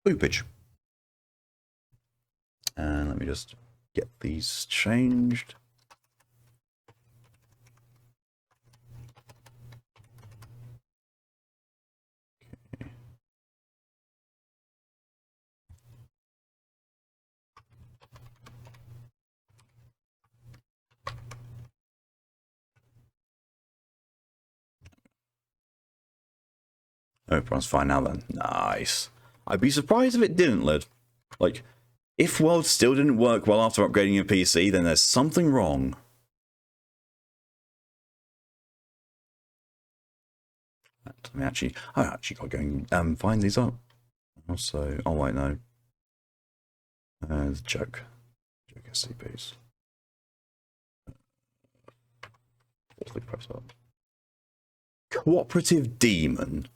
Boopage. And let me just get these changed. Okay. Oh, everyone's fine now then. Nice. I'd be surprised if it didn't, Lid. Like, if World still didn't work well after upgrading your PC, then there's something wrong. I actually got to go and find these up. Also, oh wait, no. The joke SCPs. Cooperative demon.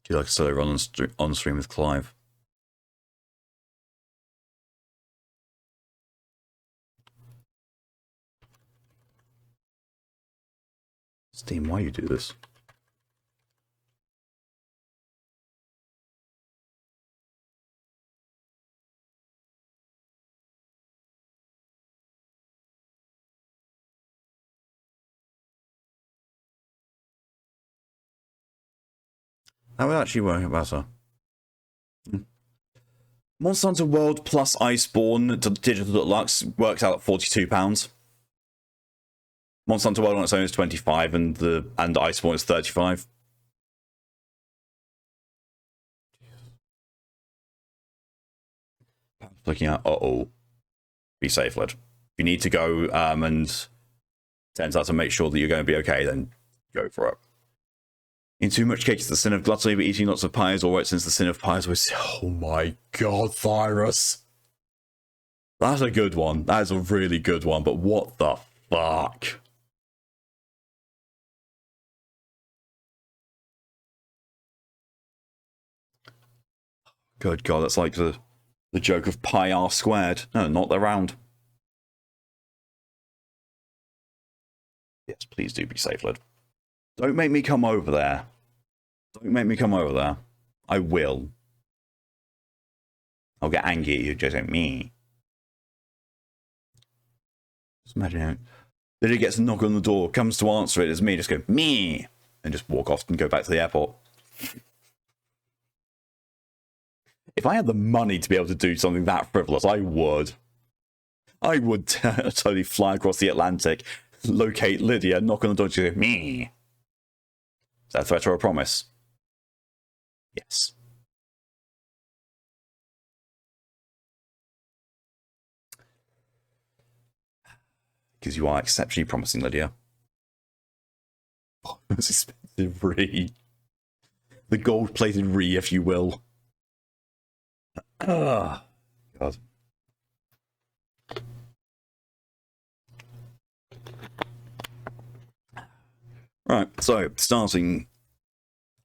Do you like a solo run on stream with Clive? Steam, why you do this? That would actually work better. Monster Hunter World plus Iceborne Digital Deluxe works out at £42. Monster Hunter World on its own is 25, and Iceborne is 35. Looking at be safe, Lid. If you need to go and turns out to make sure that you're going to be okay, then go for it. In too much cake is the sin of gluttony, but eating lots of pies, all right, since the sin of pies was... Oh my god, Virus. That's a good one. That is a really good one, but what the fuck? Good god, that's like the joke of pi r squared. No, not the round. Yes, please do be safe, Lid. Don't make me come over there. Don't make me come over there. I will. I'll get angry at you, just like me. Just imagine how... Then he gets a knock on the door, comes to answer it, it's me, just go, me! And just walk off and go back to the airport. If I had the money to be able to do something that frivolous, I would. I would totally fly across the Atlantic, locate Lydia, knock on the door, and go, me! Is that a threat or a promise? Yes. Because you are exceptionally promising, Lydia. Oh, most expensive Re. The gold-plated Re, if you will. God. Right, so starting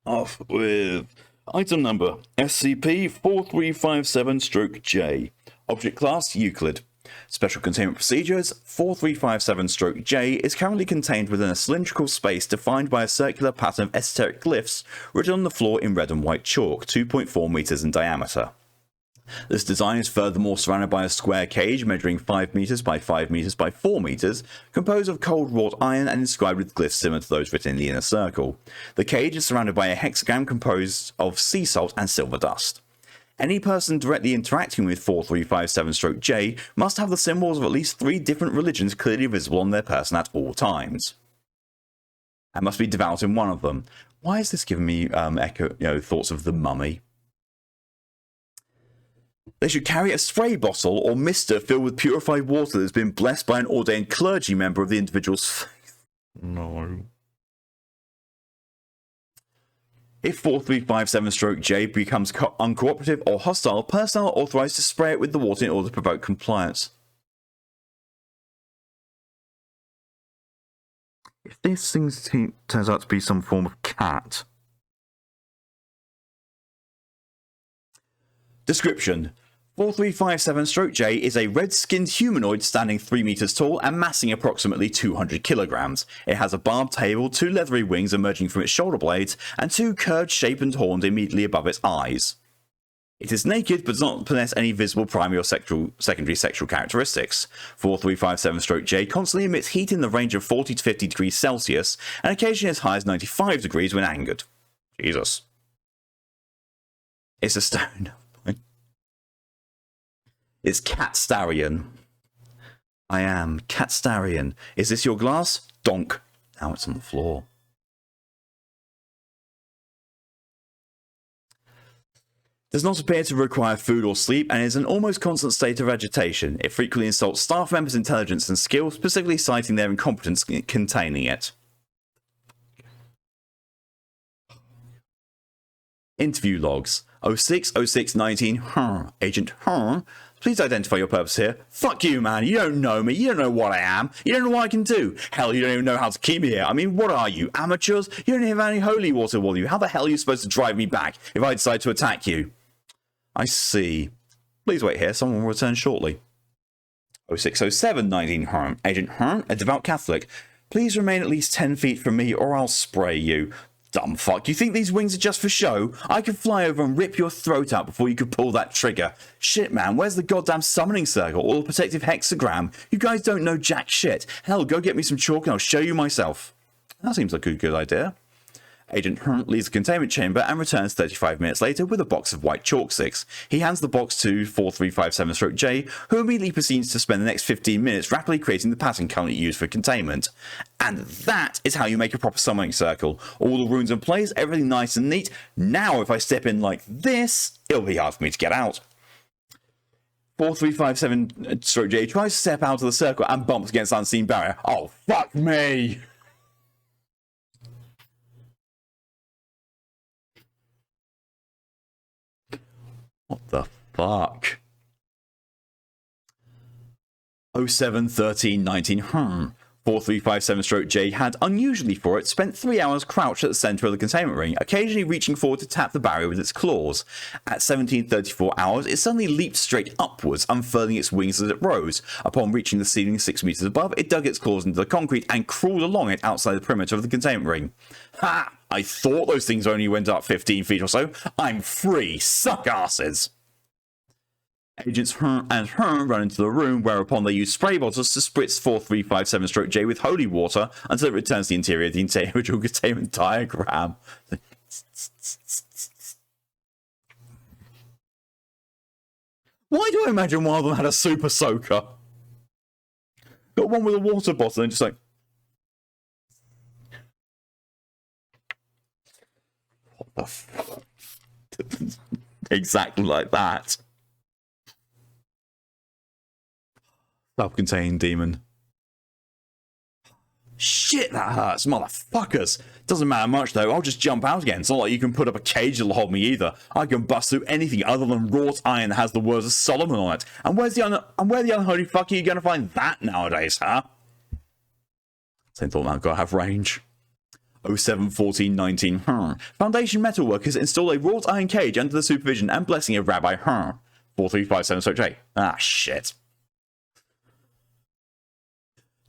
off with item number SCP-4357-J. Object class Euclid. Special containment procedures 4357-J is currently contained within a cylindrical space defined by a circular pattern of esoteric glyphs written on the floor in red and white chalk, 2.4 meters in diameter. This design is furthermore surrounded by a square cage measuring 5 meters by 5 meters by 4 meters, composed of cold wrought iron and inscribed with glyphs similar to those written in the inner circle. The cage is surrounded by a hexagram composed of sea salt and silver dust. Any person directly interacting with 4357-J must have the symbols of at least 3 different religions clearly visible on their person at all times, and must be devout in one of them. Why is this giving me thoughts of the Mummy? They should carry a spray bottle or mister filled with purified water that has been blessed by an ordained clergy member of the individual's faith. No. If 4357-J becomes uncooperative or hostile, personnel are authorized to spray it with the water in order to provoke compliance. If this thing turns out to be some form of cat... Description. 4357-J is a red-skinned humanoid standing 3 meters tall and massing approximately 200 kilograms. It has a barbed tail, 2 leathery wings emerging from its shoulder blades, and 2 curved shaped horns immediately above its eyes. It is naked but does not possess any visible primary or secondary sexual characteristics. 4357-J constantly emits heat in the range of 40 to 50 degrees Celsius and occasionally as high as 95 degrees when angered. Jesus. It's a stone. It's Catstarian. I am Catstarian. Is this your glass? Donk. Now it's on the floor. Does not appear to require food or sleep and is an almost constant state of agitation. It frequently insults staff members' intelligence and skill, specifically citing their incompetence containing it. Interview logs. 060619 Agent please identify your purpose here. Fuck you, man. You don't know me. You don't know what I am. You don't know what I can do. Hell, you don't even know how to keep me here. I mean, what are you, amateurs? You don't even have any holy water, will you? How the hell are you supposed to drive me back if I decide to attack you? I see. Please wait here. Someone will return shortly. 060719 Agent a devout Catholic. Please remain at least 10 feet from me or I'll spray you. Dumb fuck, you think these wings are just for show? I could fly over and rip your throat out before you could pull that trigger. Shit, man, where's the goddamn summoning circle or the protective hexagram? You guys don't know jack shit. Hell, go get me some chalk and I'll show you myself. That seems like a good idea. Agent leaves the containment chamber and returns 35 minutes later with a box of white chalk sticks. He hands the box to 4357-J, who immediately proceeds to spend the next 15 minutes rapidly creating the pattern currently used for containment. And that is how you make a proper summoning circle. All the runes in place, everything nice and neat. Now if I step in like this, it'll be hard for me to get out. 4357-J tries to step out of the circle and bumps against an unseen barrier. Oh, fuck me! What the fuck? 071319 4357-J had, unusually for it, spent 3 hours crouched at the center of the containment ring, occasionally reaching forward to tap the barrier with its claws. At 1734 hours, it suddenly leaped straight upwards, unfurling its wings as it rose. Upon reaching the ceiling 6 meters above, it dug its claws into the concrete and crawled along it outside the perimeter of the containment ring. Ha! I thought those things only went up 15 feet or so. I'm free, suck asses! Agents and run into the room, whereupon they use spray bottles to spritz 4357-J with holy water until it returns the interior of the individual containment diagram. Why do I imagine one of them had a super soaker? Got one with a water bottle and just like... What the fuck? Exactly like that. Self-contained demon. Shit, that hurts, motherfuckers. Doesn't matter much though, I'll just jump out again. It's not like you can put up a cage that'll hold me either. I can bust through anything other than wrought iron that has the words of Solomon on it. And where the unholy fuck are you gonna find that nowadays, huh? Same thought, man, gotta have range. 071419 Foundation metalworkers install a wrought iron cage under the supervision and blessing of Rabbi 4357-J. Ah, shit.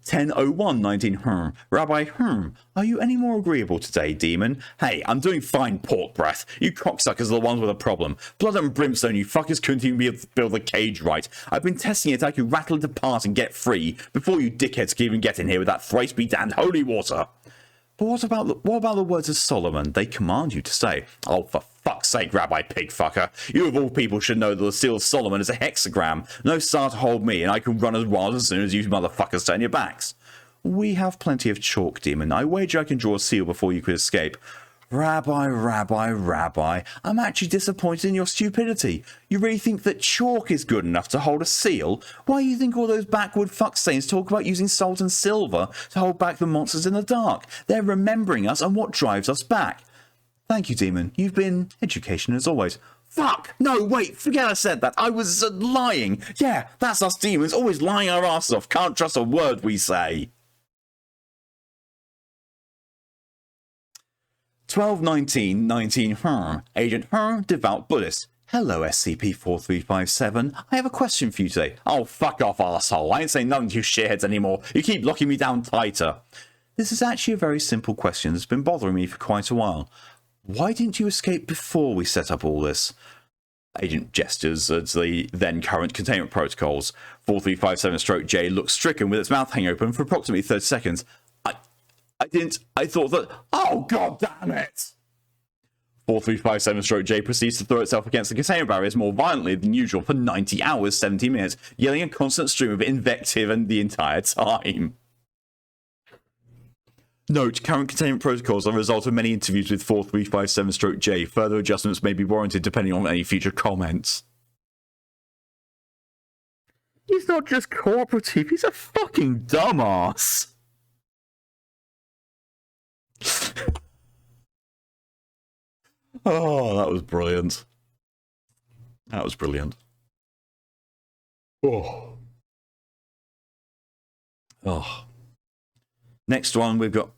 100119 Rabbi are you any more agreeable today, demon? Hey, I'm doing fine, pork breath. You cocksuckers are the ones with a problem. Blood and brimstone, you fuckers couldn't even build the cage right. I've been testing it, I could rattle it apart and get free before you dickheads can even get in here with that thrice be damned holy water. But what about the words of Solomon? They command you to say, oh, for fuck's sake, Rabbi Pigfucker. You of all people should know that the seal of Solomon is a hexagram. No star to hold me, and I can run as wild as soon as you motherfuckers turn your backs. We have plenty of chalk, demon. I wager I can draw a seal before you could escape. Rabbi, I'm actually disappointed in your stupidity. You really think that chalk is good enough to hold a seal? Why do you think all those backward fuckstains talk about using salt and silver to hold back the monsters in the dark? They're remembering us and what drives us back. Thank you, demon. You've been education as always. Fuck! No, wait, forget I said that. I was lying. Yeah, that's us demons, always lying our asses off. Can't trust a word we say. 121919 Agent devout Buddhist. Hello, SCP-4357. I have a question for you today. Oh, fuck off, arsehole. I ain't saying nothing to you shitheads anymore. You keep locking me down tighter. This is actually a very simple question that's been bothering me for quite a while. Why didn't you escape before we set up all this? Agent gestures at the then current containment protocols. 4357-J looks stricken with its mouth hanging open for approximately 30 seconds. I thought that... Oh, god damn it! 4357-J proceeds to throw itself against the containment barriers more violently than usual for 90 hours, 70 minutes, yelling a constant stream of invective and the entire time. Note, current containment protocols are a result of many interviews with 4357-J. Further adjustments may be warranted depending on any future comments. He's not just cooperative, he's a fucking dumbass. Oh, that was brilliant. That was brilliant. Oh. Oh. Next one, we've got...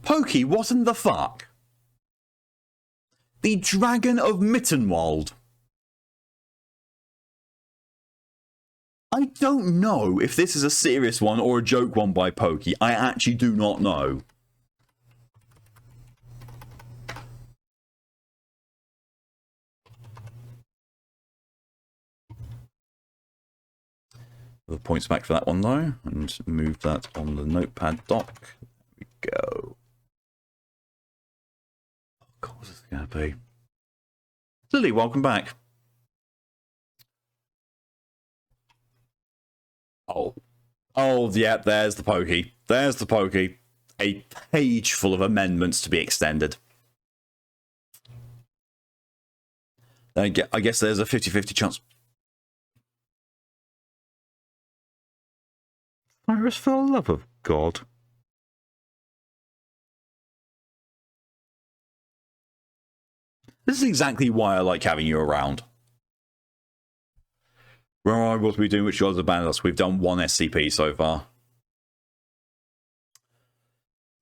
Pokey, what in the fuck? The Dragon of Mittenwald. I don't know if this is a serious one or a joke one by Pokey. I actually do not know. The points back for that one though, and move that on the notepad dock. There we go. Oh god, what's this gonna be? Lily, welcome back. Oh, yeah, there's the Pokey. There's the Pokey. A page full of amendments to be extended. I guess there's a 50-50 chance. Iris, for the love of God. This is exactly why I like having you around. Where are we, what are we doing? Which jobs abandoned us? We've done one SCP so far.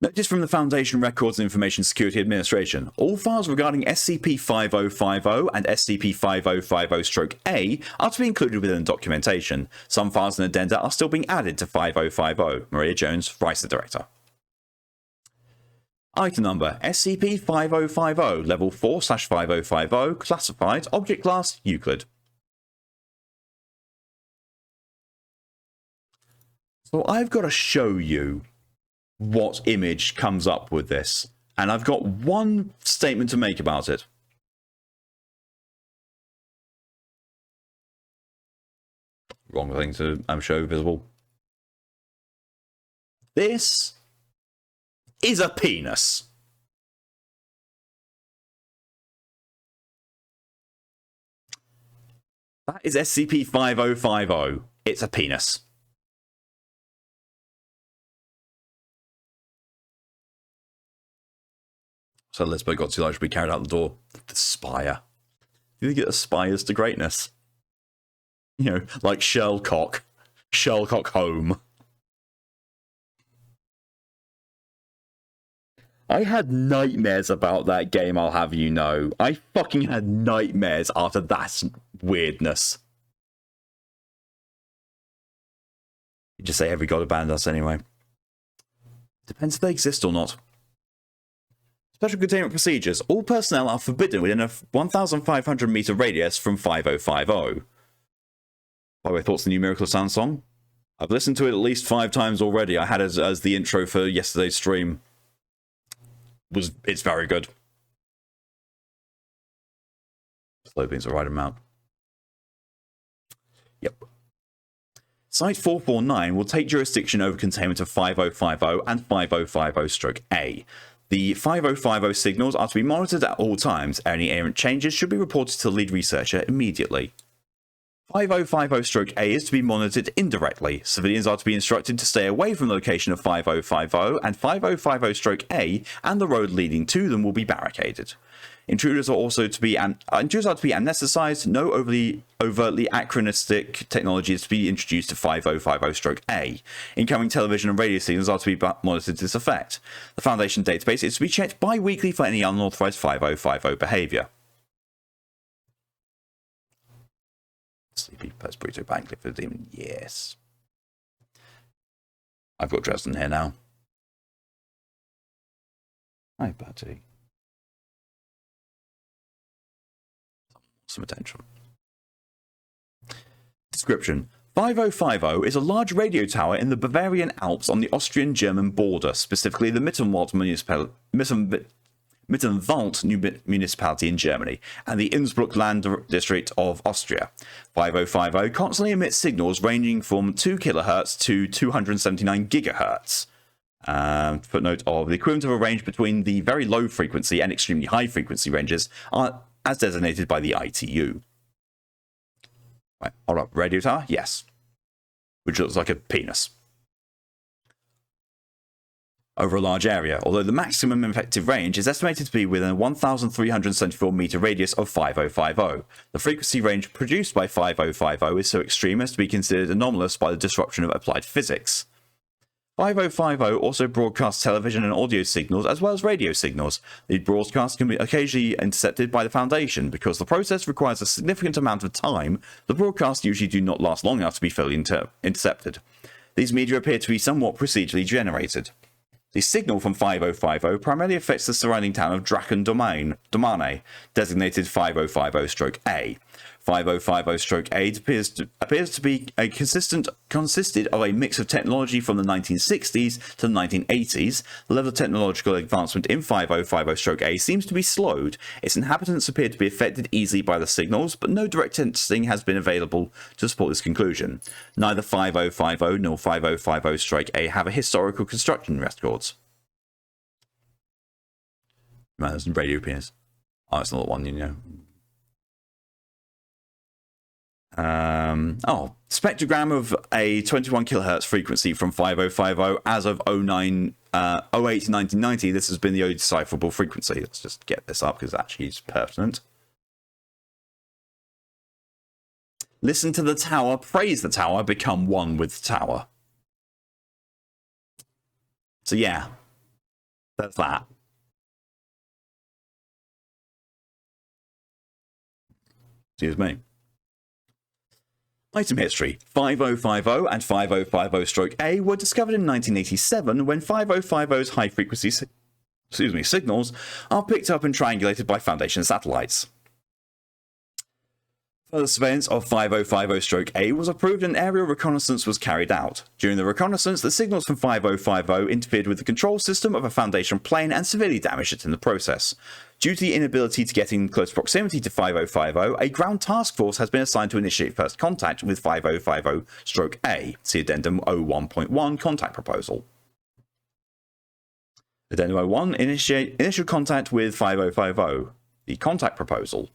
Notice from the Foundation Records and Information Security Administration, all files regarding SCP-5050 and SCP-5050-A are to be included within the documentation. Some files and addenda are still being added to 5050. Maria Jones, Vice Director. Item number, SCP-5050, Level 4/5050, Classified, Object Class, Euclid. So I've got to show you what image comes up with this, and I've got one statement to make about it. Wrong thing to show visible. This is a penis. That is SCP-5050. It's a penis. So Lisbo got too large to be carried out the door. The spire. You think it aspires to greatness? You know, like Shellcock. Shellcock Home. I had nightmares about that game, I'll have you know. I fucking had nightmares after that weirdness. You just say every god abandoned us anyway. Depends if they exist or not. Special containment procedures. All personnel are forbidden within a 1,500 meter radius from 5050. By the way, thoughts on the new Miracle Sound song? I've listened to it at least 5 times already. I had it as the intro for yesterday's stream. It's very good. Slow things the right amount. Yep. Site 449 will take jurisdiction over containment of 5050 and 5050-A. The 5050 signals are to be monitored at all times. Any errant changes should be reported to the lead researcher immediately. 5050-A is to be monitored indirectly. Civilians are to be instructed to stay away from the location of 5050, and 5050-A and the road leading to them will be barricaded. Intruders are to be anesthetized. No overtly anachronistic technology is to be introduced to 5050-A. Incoming television and radio signals are to be monitored to this effect. The Foundation database is to be checked bi-weekly for any unauthorized 5050 behavior. Sleepy post burrito bank for the demon. Yes. I've got Dresden here now. Hi, buddy. Some attention. Description. 5050 is a large radio tower in the Bavarian Alps on the Austrian-German border, specifically the Mittenwald municipality in Germany, and the Innsbruck land district of Austria. 5050 constantly emits signals ranging from 2 kHz to 279 GHz. Footnote of the equivalent of a range between the very low frequency and extremely high frequency ranges are as designated by the ITU. Right, hold up, radio tower? Yes. Which looks like a penis. Over a large area, although the maximum effective range is estimated to be within a 1,374 meter radius of 5050. The frequency range produced by 5050 is so extreme as to be considered anomalous by the disruption of applied physics. 5050 also broadcasts television and audio signals as well as radio signals. These broadcasts can be occasionally intercepted by the Foundation. Because the process requires a significant amount of time, the broadcasts usually do not last long enough to be fully intercepted. These media appear to be somewhat procedurally generated. The signal from 5050 primarily affects the surrounding town of Drachen Domane, designated 5050-A. 5050-A appears to be consisted of a mix of technology from the 1960s to the 1980s. The level of technological advancement in 5050-A seems to be slowed. Its inhabitants appear to be affected easily by the signals, but no direct testing has been available to support this conclusion. Neither 5050 nor 5050-A have a historical construction records. Man, there's some radio penis. Oh, it's not the one, you know. Spectrogram of a 21 kHz frequency from 5050 as of 08 1990. This has been the only decipherable frequency. Let's just get this up because actually it's pertinent. Listen to the tower, praise the tower, become one with the tower. So yeah, that's that. Excuse me. Item history. 5050 and 5050-A were discovered in 1987 when 5050's high-frequency signals are picked up and triangulated by Foundation satellites. Further surveillance of 5050-A was approved and aerial reconnaissance was carried out. During the reconnaissance, the signals from 5050 interfered with the control system of a Foundation plane and severely damaged it in the process. Due to the inability to get in close proximity to 5050, a ground task force has been assigned to initiate first contact with 5050-A. See Addendum 01.1 Contact Proposal. Addendum 01 Initial contact with 5050. The Contact Proposal.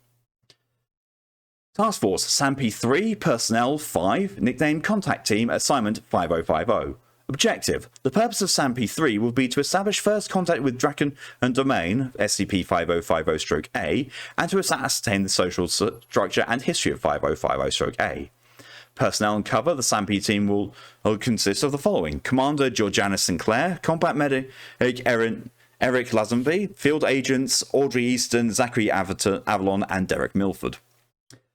Task Force SAMP-3 Personnel 5, nicknamed Contact Team, Assignment 5050. Objective. The purpose of SAMP-3 will be to establish first contact with Drachen and Domain, SCP-5050-A, and to ascertain the social structure and history of 5050-A. Personnel and cover. The SAMP team will consist of the following. Commander Georgiana Sinclair, Combat Medic Eric Lazenby, Field Agents Audrey Easton, Zachary Avalon, and Derek Milford.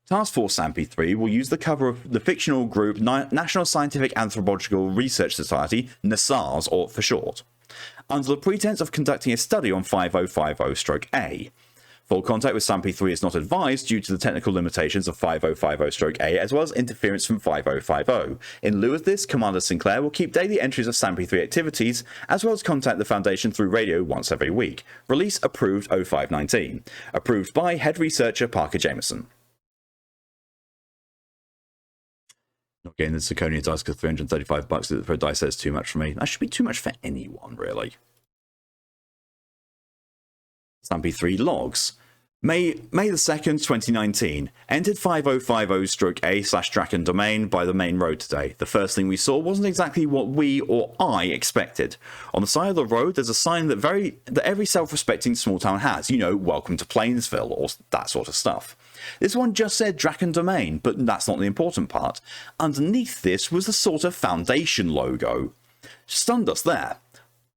Task Force SAMP-3 will use the cover of the fictional group National Scientific Anthropological Research Society, NASARS or for short, under the pretense of conducting a study on 5050-A. Full contact with SAMP-3 is not advised due to the technical limitations of 5050-A as well as interference from 5050. In lieu of this, Commander Sinclair will keep daily entries of SAMP-3 activities as well as contact the Foundation through radio once every week. Release approved 0519. Approved by Head Researcher Parker Jameson. Not getting the zirconia dice because $335 for a dice set is too much for me. That should be too much for anyone, really. SAMP-3 logs. May the 2nd, 2019. Entered 5050-A/Draken domain by the main road today. The first thing we saw wasn't exactly what we or I expected. On the side of the road, there's a sign that every self-respecting small town has. You know, welcome to Plainsville, or that sort of stuff. This one just said Draken domain, but that's not the important part. Underneath this was the sort of Foundation logo. Stunned us there.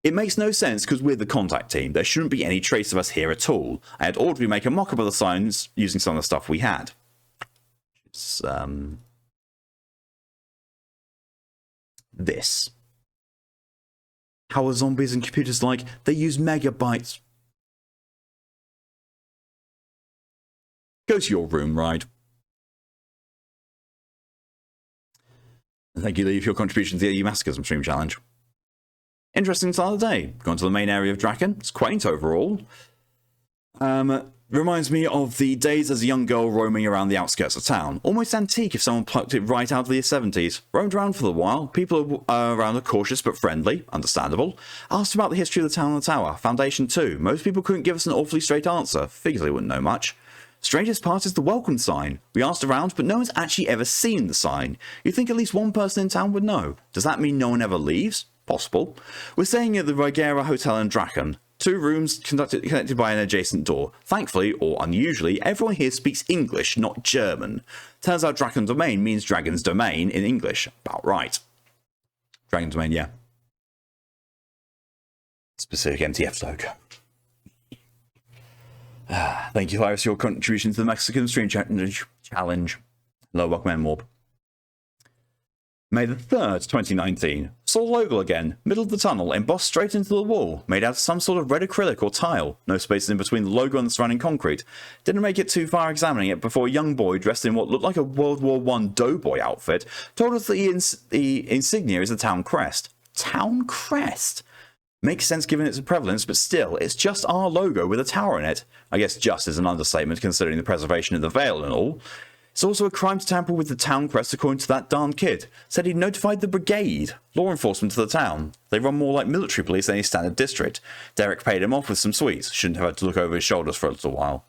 It makes no sense because we're the contact team. There shouldn't be any trace of us here at all. I had ordered we make a mock-up of the signs using some of the stuff we had. It's, this. How are zombies and computers like? They use megabytes. Go to your room, Ride. Thank you, Lee, for your contribution to the EU Masochism Stream Challenge. Interesting start of the day. Gone to the main area of Draken. It's quaint overall. Reminds me of the days as a young girl roaming around the outskirts of town. Almost antique if someone plucked it right out of the 70s. Roamed around for a while. People around are cautious but friendly. Understandable. Asked about the history of the town and the tower. Foundation too. Most people couldn't give us an awfully straight answer. Figured they wouldn't know much. Strangest part is the welcome sign. We asked around, but no one's actually ever seen the sign. You'd think at least one person in town would know. Does that mean no one ever leaves? Possible. We're staying at the Rigera Hotel in Draken. 2 rooms connected by an adjacent door. Thankfully, or unusually, everyone here speaks English, not German. Turns out Draken Domain means Dragon's Domain in English. About right. Dragon Domain, yeah. Specific MTF logo. Thank you, Cyrus, for your contribution to the Mexican Stream Challenge. Hello, welcome in, Morb. May the 3rd, 2019. Saw the logo again, middle of the tunnel, embossed straight into the wall, made out of some sort of red acrylic or tile. No spaces in between the logo and the surrounding concrete. Didn't make it too far examining it before a young boy dressed in what looked like a World War I doughboy outfit told us that the insignia is the town crest. Town crest? Makes sense given its prevalence, but still, it's just our logo with a tower in it. I guess just is an understatement considering the preservation of the veil and all. It's also a crime to tamper with the town crest according to that darn kid. Said he'd notified the brigade, law enforcement to the town. They run more like military police than any standard district. Derek paid him off with some sweets. Shouldn't have had to look over his shoulders for a little while.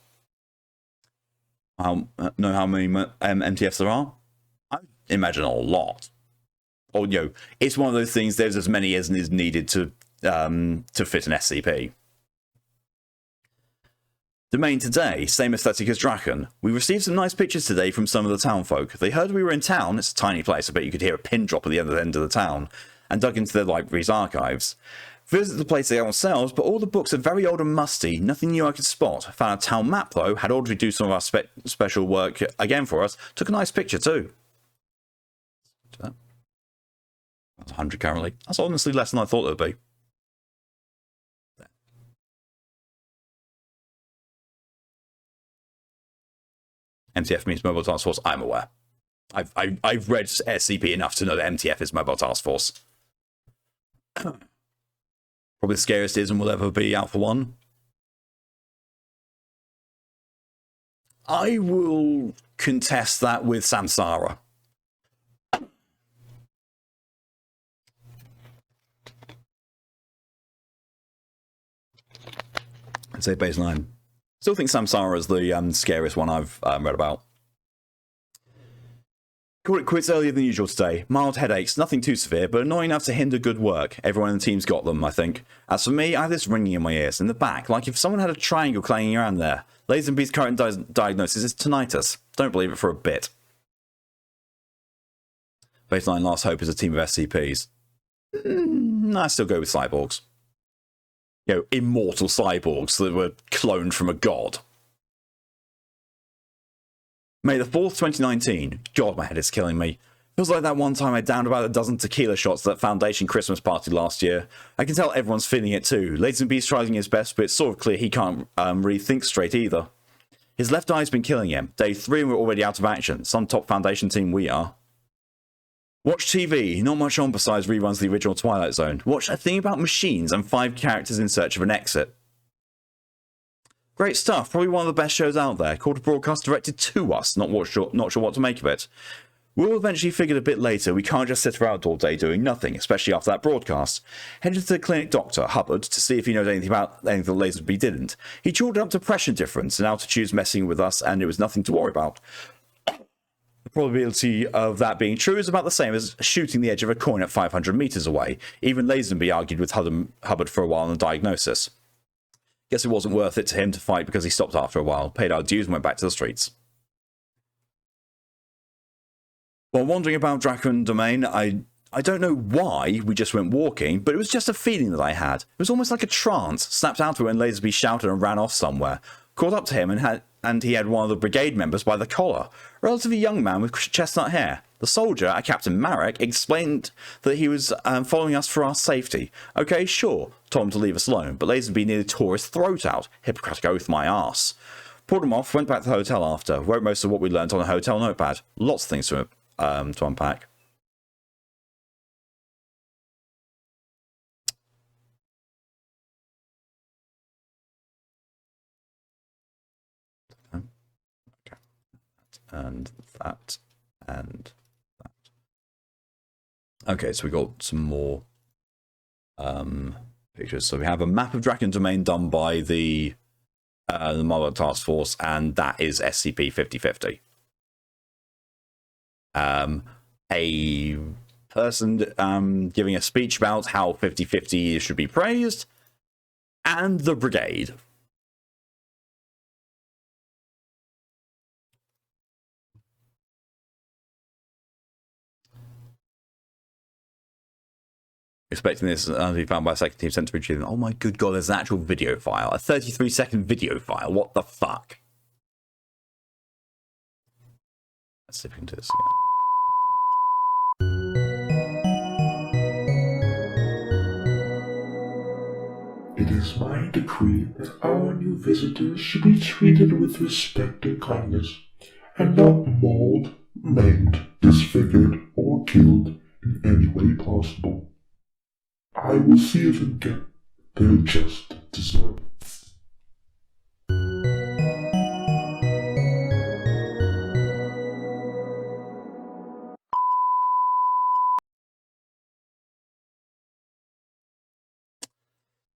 Know how many MTFs there are? I imagine a lot. Or, you know, it's one of those things, there's as many as is needed to fit an SCP. Domain today, same aesthetic as Draken. We received some nice pictures today from some of the town folk. They heard we were in town, it's a tiny place, I bet you could hear a pin drop at the end of the town, and dug into their library's archives. Visited the place ourselves, but all the books are very old and musty, nothing new I could spot. Found a town map though, had Audrey do some of our special work again for us, took a nice picture too. That's 100 currently. That's honestly less than I thought it would be. MTF means Mobile Task Force, I'm aware. I've read SCP enough to know that MTF is Mobile Task Force. Probably the scariest is and will ever be Alpha 1. I will contest that with Samsara. I'd say baseline. Still think Samsara is the scariest one I've read about. Called it quits earlier than usual today. Mild headaches, nothing too severe, but annoying enough to hinder good work. Everyone in the team's got them, I think. As for me, I have this ringing in my ears, in the back, like if someone had a triangle clanging around there. Lazenby's current diagnosis is tinnitus. Don't believe it for a bit. Baseline last hope is a team of SCPs. I still go with cyborgs. You know, immortal cyborgs that were cloned from a god. May the 4th, 2019. God, my head is killing me. Feels like that one time I downed about a dozen tequila shots at that Foundation Christmas party last year. I can tell everyone's feeling it too. Lazenby's trying his best, but it's sort of clear he can't really think straight either. His left eye's been killing him. Day 3 and we're already out of action. Some top Foundation team we are. Watch TV, not much on besides reruns of the original Twilight Zone. Watch a thing about machines and 5 characters in search of an exit. Great stuff, probably one of the best shows out there. Called a broadcast directed to us, not sure what to make of it. Will eventually figured a bit later we can't just sit around all day doing nothing, especially after that broadcast. Headed to the clinic doctor, Hubbard, to see if he knows anything about anything that Lazenby didn't. He chalked up to pressure difference and altitudes messing with us, and it was nothing to worry about. The probability of that being true is about the same as shooting the edge of a coin at 500 meters away. Even Lazenby argued with Hubbard for a while on the diagnosis. Guess it wasn't worth it to him to fight because he stopped after a while, paid our dues and went back to the streets. While wandering about Draken Domain, I don't know why we just went walking, but it was just a feeling that I had. It was almost like a trance, snapped out of it when Lazenby shouted and ran off somewhere. Caught up to him and he had one of the brigade members by the collar, a relatively young man with chestnut hair. The soldier, Captain Marek, explained that he was following us for our safety. Okay, sure, told him to leave us alone, but Lazenby nearly tore his throat out. Hippocratic oath, my arse. Pulled him off, went back to the hotel after, wrote most of what we learnt on a hotel notepad. Lots of things to unpack. Okay. And that. Okay, so we got some more pictures. So we have a map of Draken Domain done by the Marlock Task Force, and that is SCP-5050. A person giving a speech about how 5050 should be praised, and the brigade. Expecting this to be found by a second team sent to retrieve them. Oh my good god, there's an actual video file. A 33-second video file. What the fuck? Let's see if we can do this again. It is my decree that our new visitors should be treated with respect and kindness, and not mauled, maimed, disfigured, or killed in any way possible. I will see them get their just desert.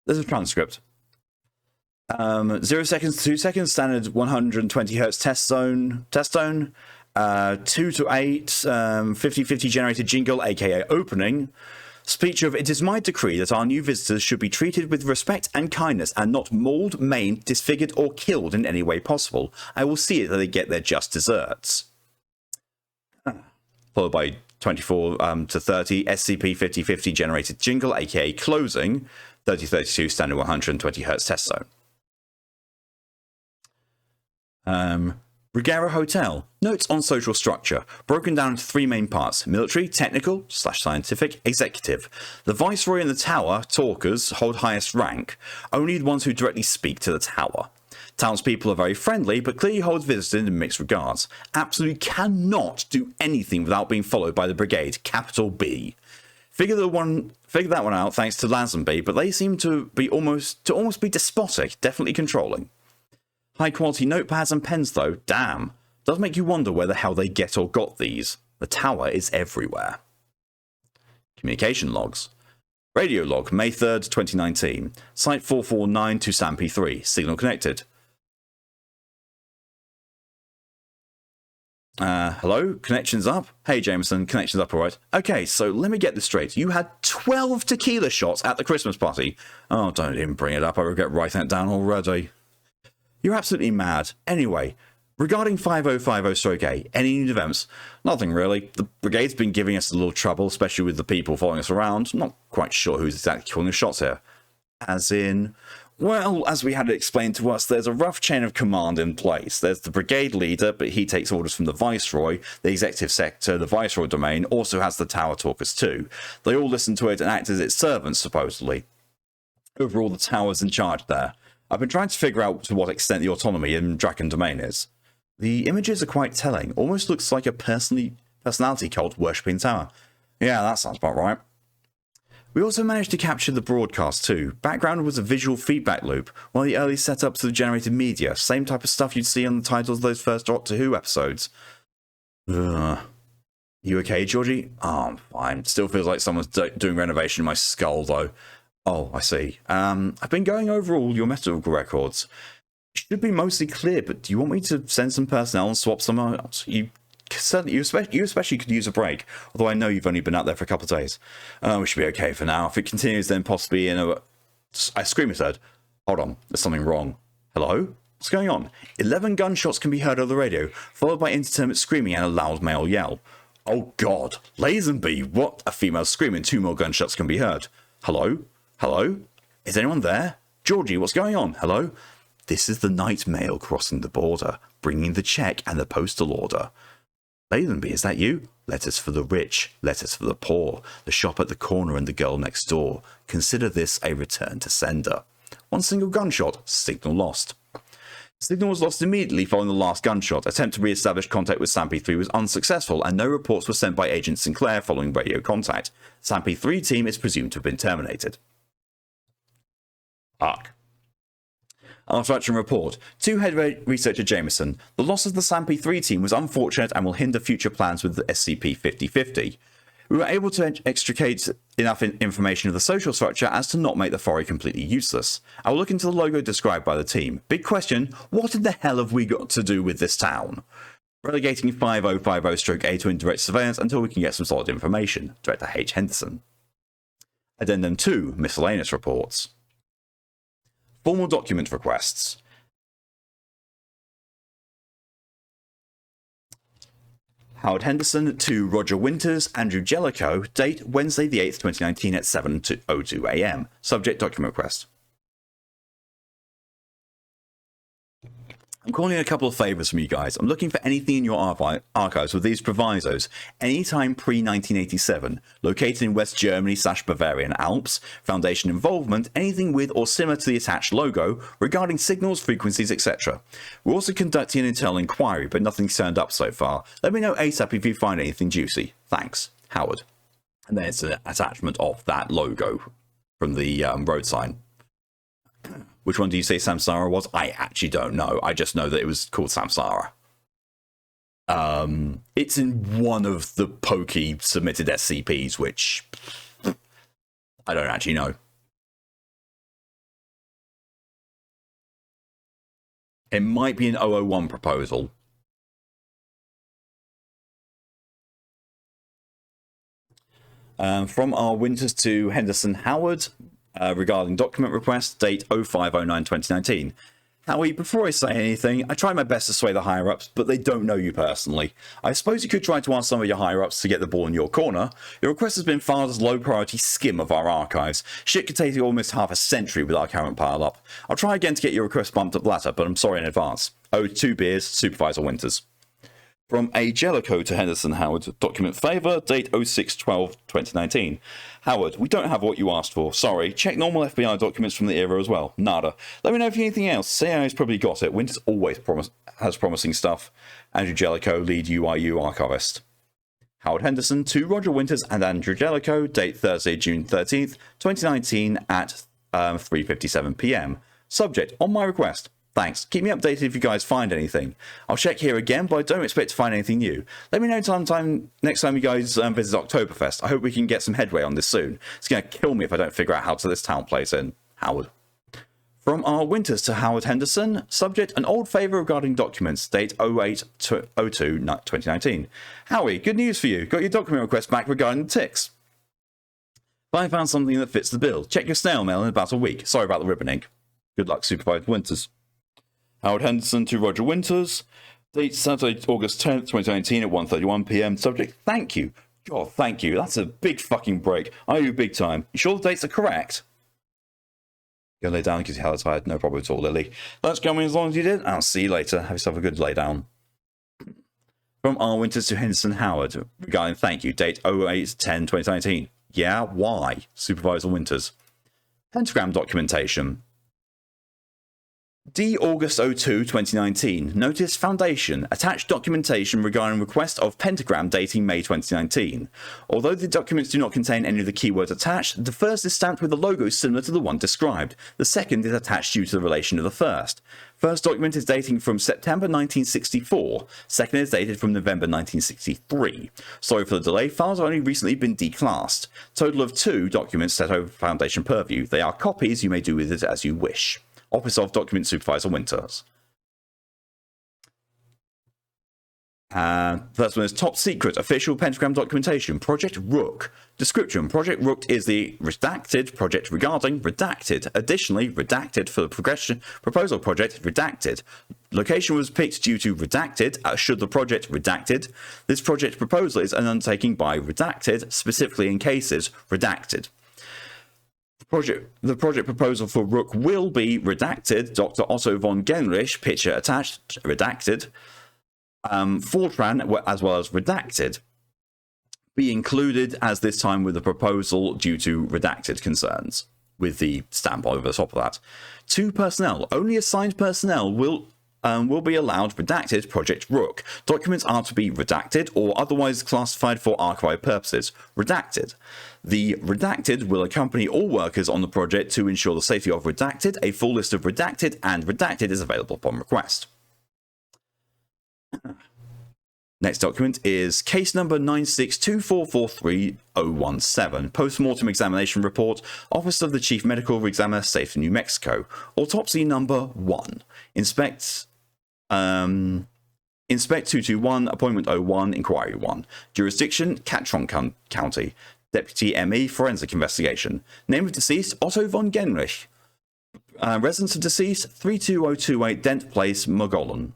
There's a transcript. 0 seconds to 2 seconds, standard 120 Hz test zone. 2 to 8, 50-50 generated jingle, aka opening. Speech of, it is my decree that our new visitors should be treated with respect and kindness and not mauled, maimed, disfigured, or killed in any way possible. I will see that they get their just desserts. Followed by 24 to 30, SCP-5050 generated jingle, aka closing. 3032 standard 120 Hz test zone. Rigera Hotel. Notes on social structure. Broken down into 3 main parts. Military, technical, /scientific, executive. The Viceroy and the Tower, talkers, hold highest rank. Only the ones who directly speak to the Tower. Townspeople are very friendly, but clearly hold visitors in mixed regards. Absolutely cannot do anything without being followed by the Brigade, capital B. Figure that one out thanks to Lazenby, but they seem to be almost be despotic, definitely controlling. High quality notepads and pens though, damn. Does make you wonder where the hell they get or got these. The Tower is everywhere. Communication logs. Radio log, May 3rd, 2019. Site 449 to SAMP3. Signal connected. Hello? Connection's up? Hey, Jameson, connection's up, alright. Okay, so let me get this straight. You had 12 tequila shots at the Christmas party. Oh, don't even bring it up. I regret writing it down already. You're absolutely mad. Anyway, regarding 5050-A, any new developments? Nothing really. The Brigade's been giving us a little trouble, especially with the people following us around. I'm not quite sure who's exactly calling the shots here. As in... Well, as we had it explained to us, there's a rough chain of command in place. There's the brigade leader, but he takes orders from the Viceroy. The executive sector, the Viceroy domain, also has the Tower talkers too. They all listen to it and act as its servants, supposedly. Overall, the Tower's in charge there. I've been trying to figure out to what extent the autonomy in Draken Domain is. The images are quite telling. Almost looks like a personality cult worshipping Tower. Yeah, that sounds about right. We also managed to capture the broadcast too. Background was a visual feedback loop, one of the early setups of the generated media, same type of stuff you'd see on the titles of those first Doctor Who episodes. Ugh. You okay, Georgie? Oh, I'm fine. Still feels like someone's doing renovation in my skull, though. Oh, I see. I've been going over all your medical records. It should be mostly clear, but do you want me to send some personnel and swap some out? You especially could use a break, although I know you've only been out there for a couple of days. We should be okay for now. If it continues, then possibly in a... I scream and said, hold on, there's something wrong. Hello? What's going on? 11 gunshots can be heard over the radio, followed by indeterminate screaming and a loud male yell. Oh god, Lazenby, what? A female screaming, 2 more gunshots can be heard. Hello? Hello? Is anyone there? Georgie, what's going on? Hello? This is the night mail crossing the border, bringing the check and the postal order. Lazenby, is that you? Letters for the rich, letters for the poor, the shop at the corner and the girl next door. Consider this a return to sender. 1 single gunshot, signal lost. Signal was lost immediately following the last gunshot. Attempt to re-establish contact with SCP-3 was unsuccessful, and no reports were sent by Agent Sinclair following radio contact. SCP-3 team is presumed to have been terminated. Arc. After action report, to Head Researcher Jameson, the loss of the SCP-3 team was unfortunate and will hinder future plans with the SCP-5050. We were able to extricate enough information of the social structure as to not make the foray completely useless. I will look into the logo described by the team. Big question, what in the hell have we got to do with this town? Relegating 5050-A to indirect surveillance until we can get some solid information. Director H. Henderson. Addendum 2, Miscellaneous Reports. Formal document requests. Howard Henderson to Roger Winters, Andrew Jellicoe, date Wednesday the 8th, 2019 at 7:02 AM. Subject document request. I'm calling in a couple of favours from you guys. I'm looking for anything in your archives with these provisos. Anytime pre-1987, located in West Germany / Bavarian Alps, Foundation involvement, anything with or similar to the attached logo, regarding signals, frequencies, etc. We're also conducting an internal inquiry, but nothing's turned up so far. Let me know ASAP if you find anything juicy. Thanks, Howard. And there's an attachment of that logo from the road sign. Which one do you say Samsara was? I actually don't know. I just know that it was called Samsara. It's in one of the Pokey submitted SCPs, which I don't actually know. It might be an 001 proposal. From our Winters to Henderson Howard. Regarding document request, date 0509-2019. Howie, before I say anything, I tried my best to sway the higher-ups, but they don't know you personally. I suppose you could try to ask some of your higher-ups to get the ball in your corner. Your request has been filed as low-priority skim of our archives. Shit could take almost half a century with our current pile-up. I'll try again to get your request bumped up later, but I'm sorry in advance. 2 beers, Supervisor Winters. From A. Jellicoe to Henderson Howard, document favour, date 06/12/2019. Howard, we don't have what you asked for. Sorry. Check normal FBI documents from the era as well. Nada. Let me know if you need anything else. CIA's probably got it. Winters always has promising stuff. Andrew Jellicoe, lead UIU archivist. Howard Henderson to Roger Winters and Andrew Jellicoe, date Thursday, June 13th, 2019 at 3:57 PM. Subject, on my request. Thanks. Keep me updated if you guys find anything. I'll check here again, but I don't expect to find anything new. Let me know next time you guys visit Oktoberfest. I hope we can get some headway on this soon. It's going to kill me if I don't figure out how this town plays in. Howard. From our Winters to Howard Henderson. Subject, an old favour regarding documents. Date 08/02/2019. Howie, good news for you. Got your document request back regarding the ticks. I found something that fits the bill. Check your snail mail in about a week. Sorry about the ribbon ink. Good luck, Supervisor Winters. Howard Henderson to Roger Winters. Date Saturday, August 10th, 2019 at 1:31 PM. Subject, thank you. God, thank you. That's a big fucking break. I owe you big time. You sure the dates are correct? Go lay down because you're hella tired. No problem at all, Lily. Let's go in as long as you did. I'll see you later. Have yourself a good lay down. From R. Winters to Henderson Howard. Regarding thank you. Date 08/10/2019. Yeah, why? Supervisor Winters. Pentagram documentation. D. August 02, 2019. Notice Foundation. Attached documentation regarding request of pentagram dating May 2019. Although the documents do not contain any of the keywords attached, the first is stamped with a logo similar to the one described. The second is attached due to the relation of the first. First document is dating from September 1964. Second is dated from November 1963. Sorry for the delay, files have only recently been declassed. Total of 2 documents set over Foundation purview. They are copies, you may do with it as you wish. Office of Document Supervisor Winters. First one is Top Secret Official Pentagram Documentation, Project Rook. Description: Project Rook is the redacted project regarding redacted. Additionally, redacted for the proposal project redacted. Location was picked due to redacted, should the project redacted. This project proposal is an undertaking by redacted, specifically in cases redacted. The project proposal for Rook will be redacted. Dr. Otto von Genrich, picture attached, redacted. Fortran, as well as redacted, be included as this time with the proposal due to redacted concerns, with the stamp over the top of that. 2 personnel. Only assigned personnel will be allowed redacted Project Rook. Documents are to be redacted or otherwise classified for archive purposes. Redacted. The redacted will accompany all workers on the project to ensure the safety of redacted. A full list of redacted and redacted is available upon request. Next document is case number 962443-017, Post-Mortem Examination Report, Office of the Chief Medical Examiner, Safe New Mexico. Autopsy number 1. Inspect 221, Appointment 01, Inquiry 1. Jurisdiction, Catron County. Deputy ME, Forensic Investigation. Name of deceased, Otto von Genrich. Residence of deceased, 32028 Dent Place, Mogollon.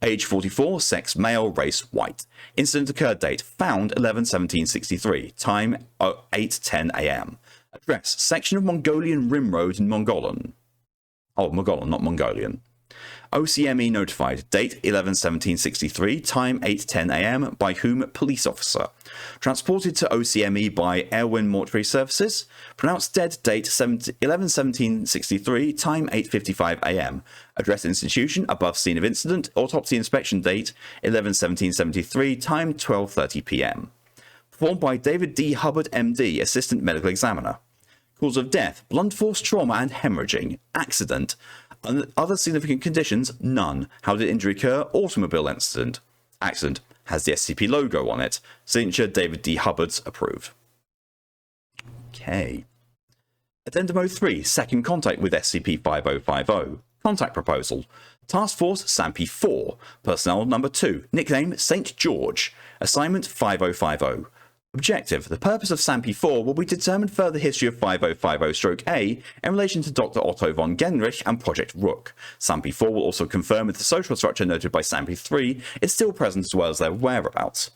Age 44, sex male, race white. Incident occurred date, found 11/17/63, time 8:10 a.m. Address, section of Mongolian Rim Road in Mogollon. Oh, Mogollon, not Mongolian. OCME notified, date 11/17/63, time 8:10 a.m. by whom? Police officer. Transported to OCME by Airwind Mortuary Services. Pronounced dead, date 11/17/63, time 8:55 a.m. Address institution, above scene of incident. Autopsy inspection date 11/17/73, time 12:30 p.m. Performed by David D. Hubbard, MD, Assistant Medical Examiner. Cause of death, blunt force trauma and hemorrhaging. Accident. Other significant conditions, none. How did injury occur? Automobile accident. Accident has the SCP logo on it. Signature David D. Hubbard's approved. Okay. Addendum 03, second contact with SCP-5050. Contact proposal. Task Force SAMPI 4. Personnel number 2. Nickname St. George. Assignment 5050. Objective. The purpose of SAMPI 4 will be to determine further history of 5050-A in relation to Dr. Otto von Genrich and Project Rook. SAMPI 4 will also confirm if the social structure noted by SAMPI 3 is still present as well as their whereabouts.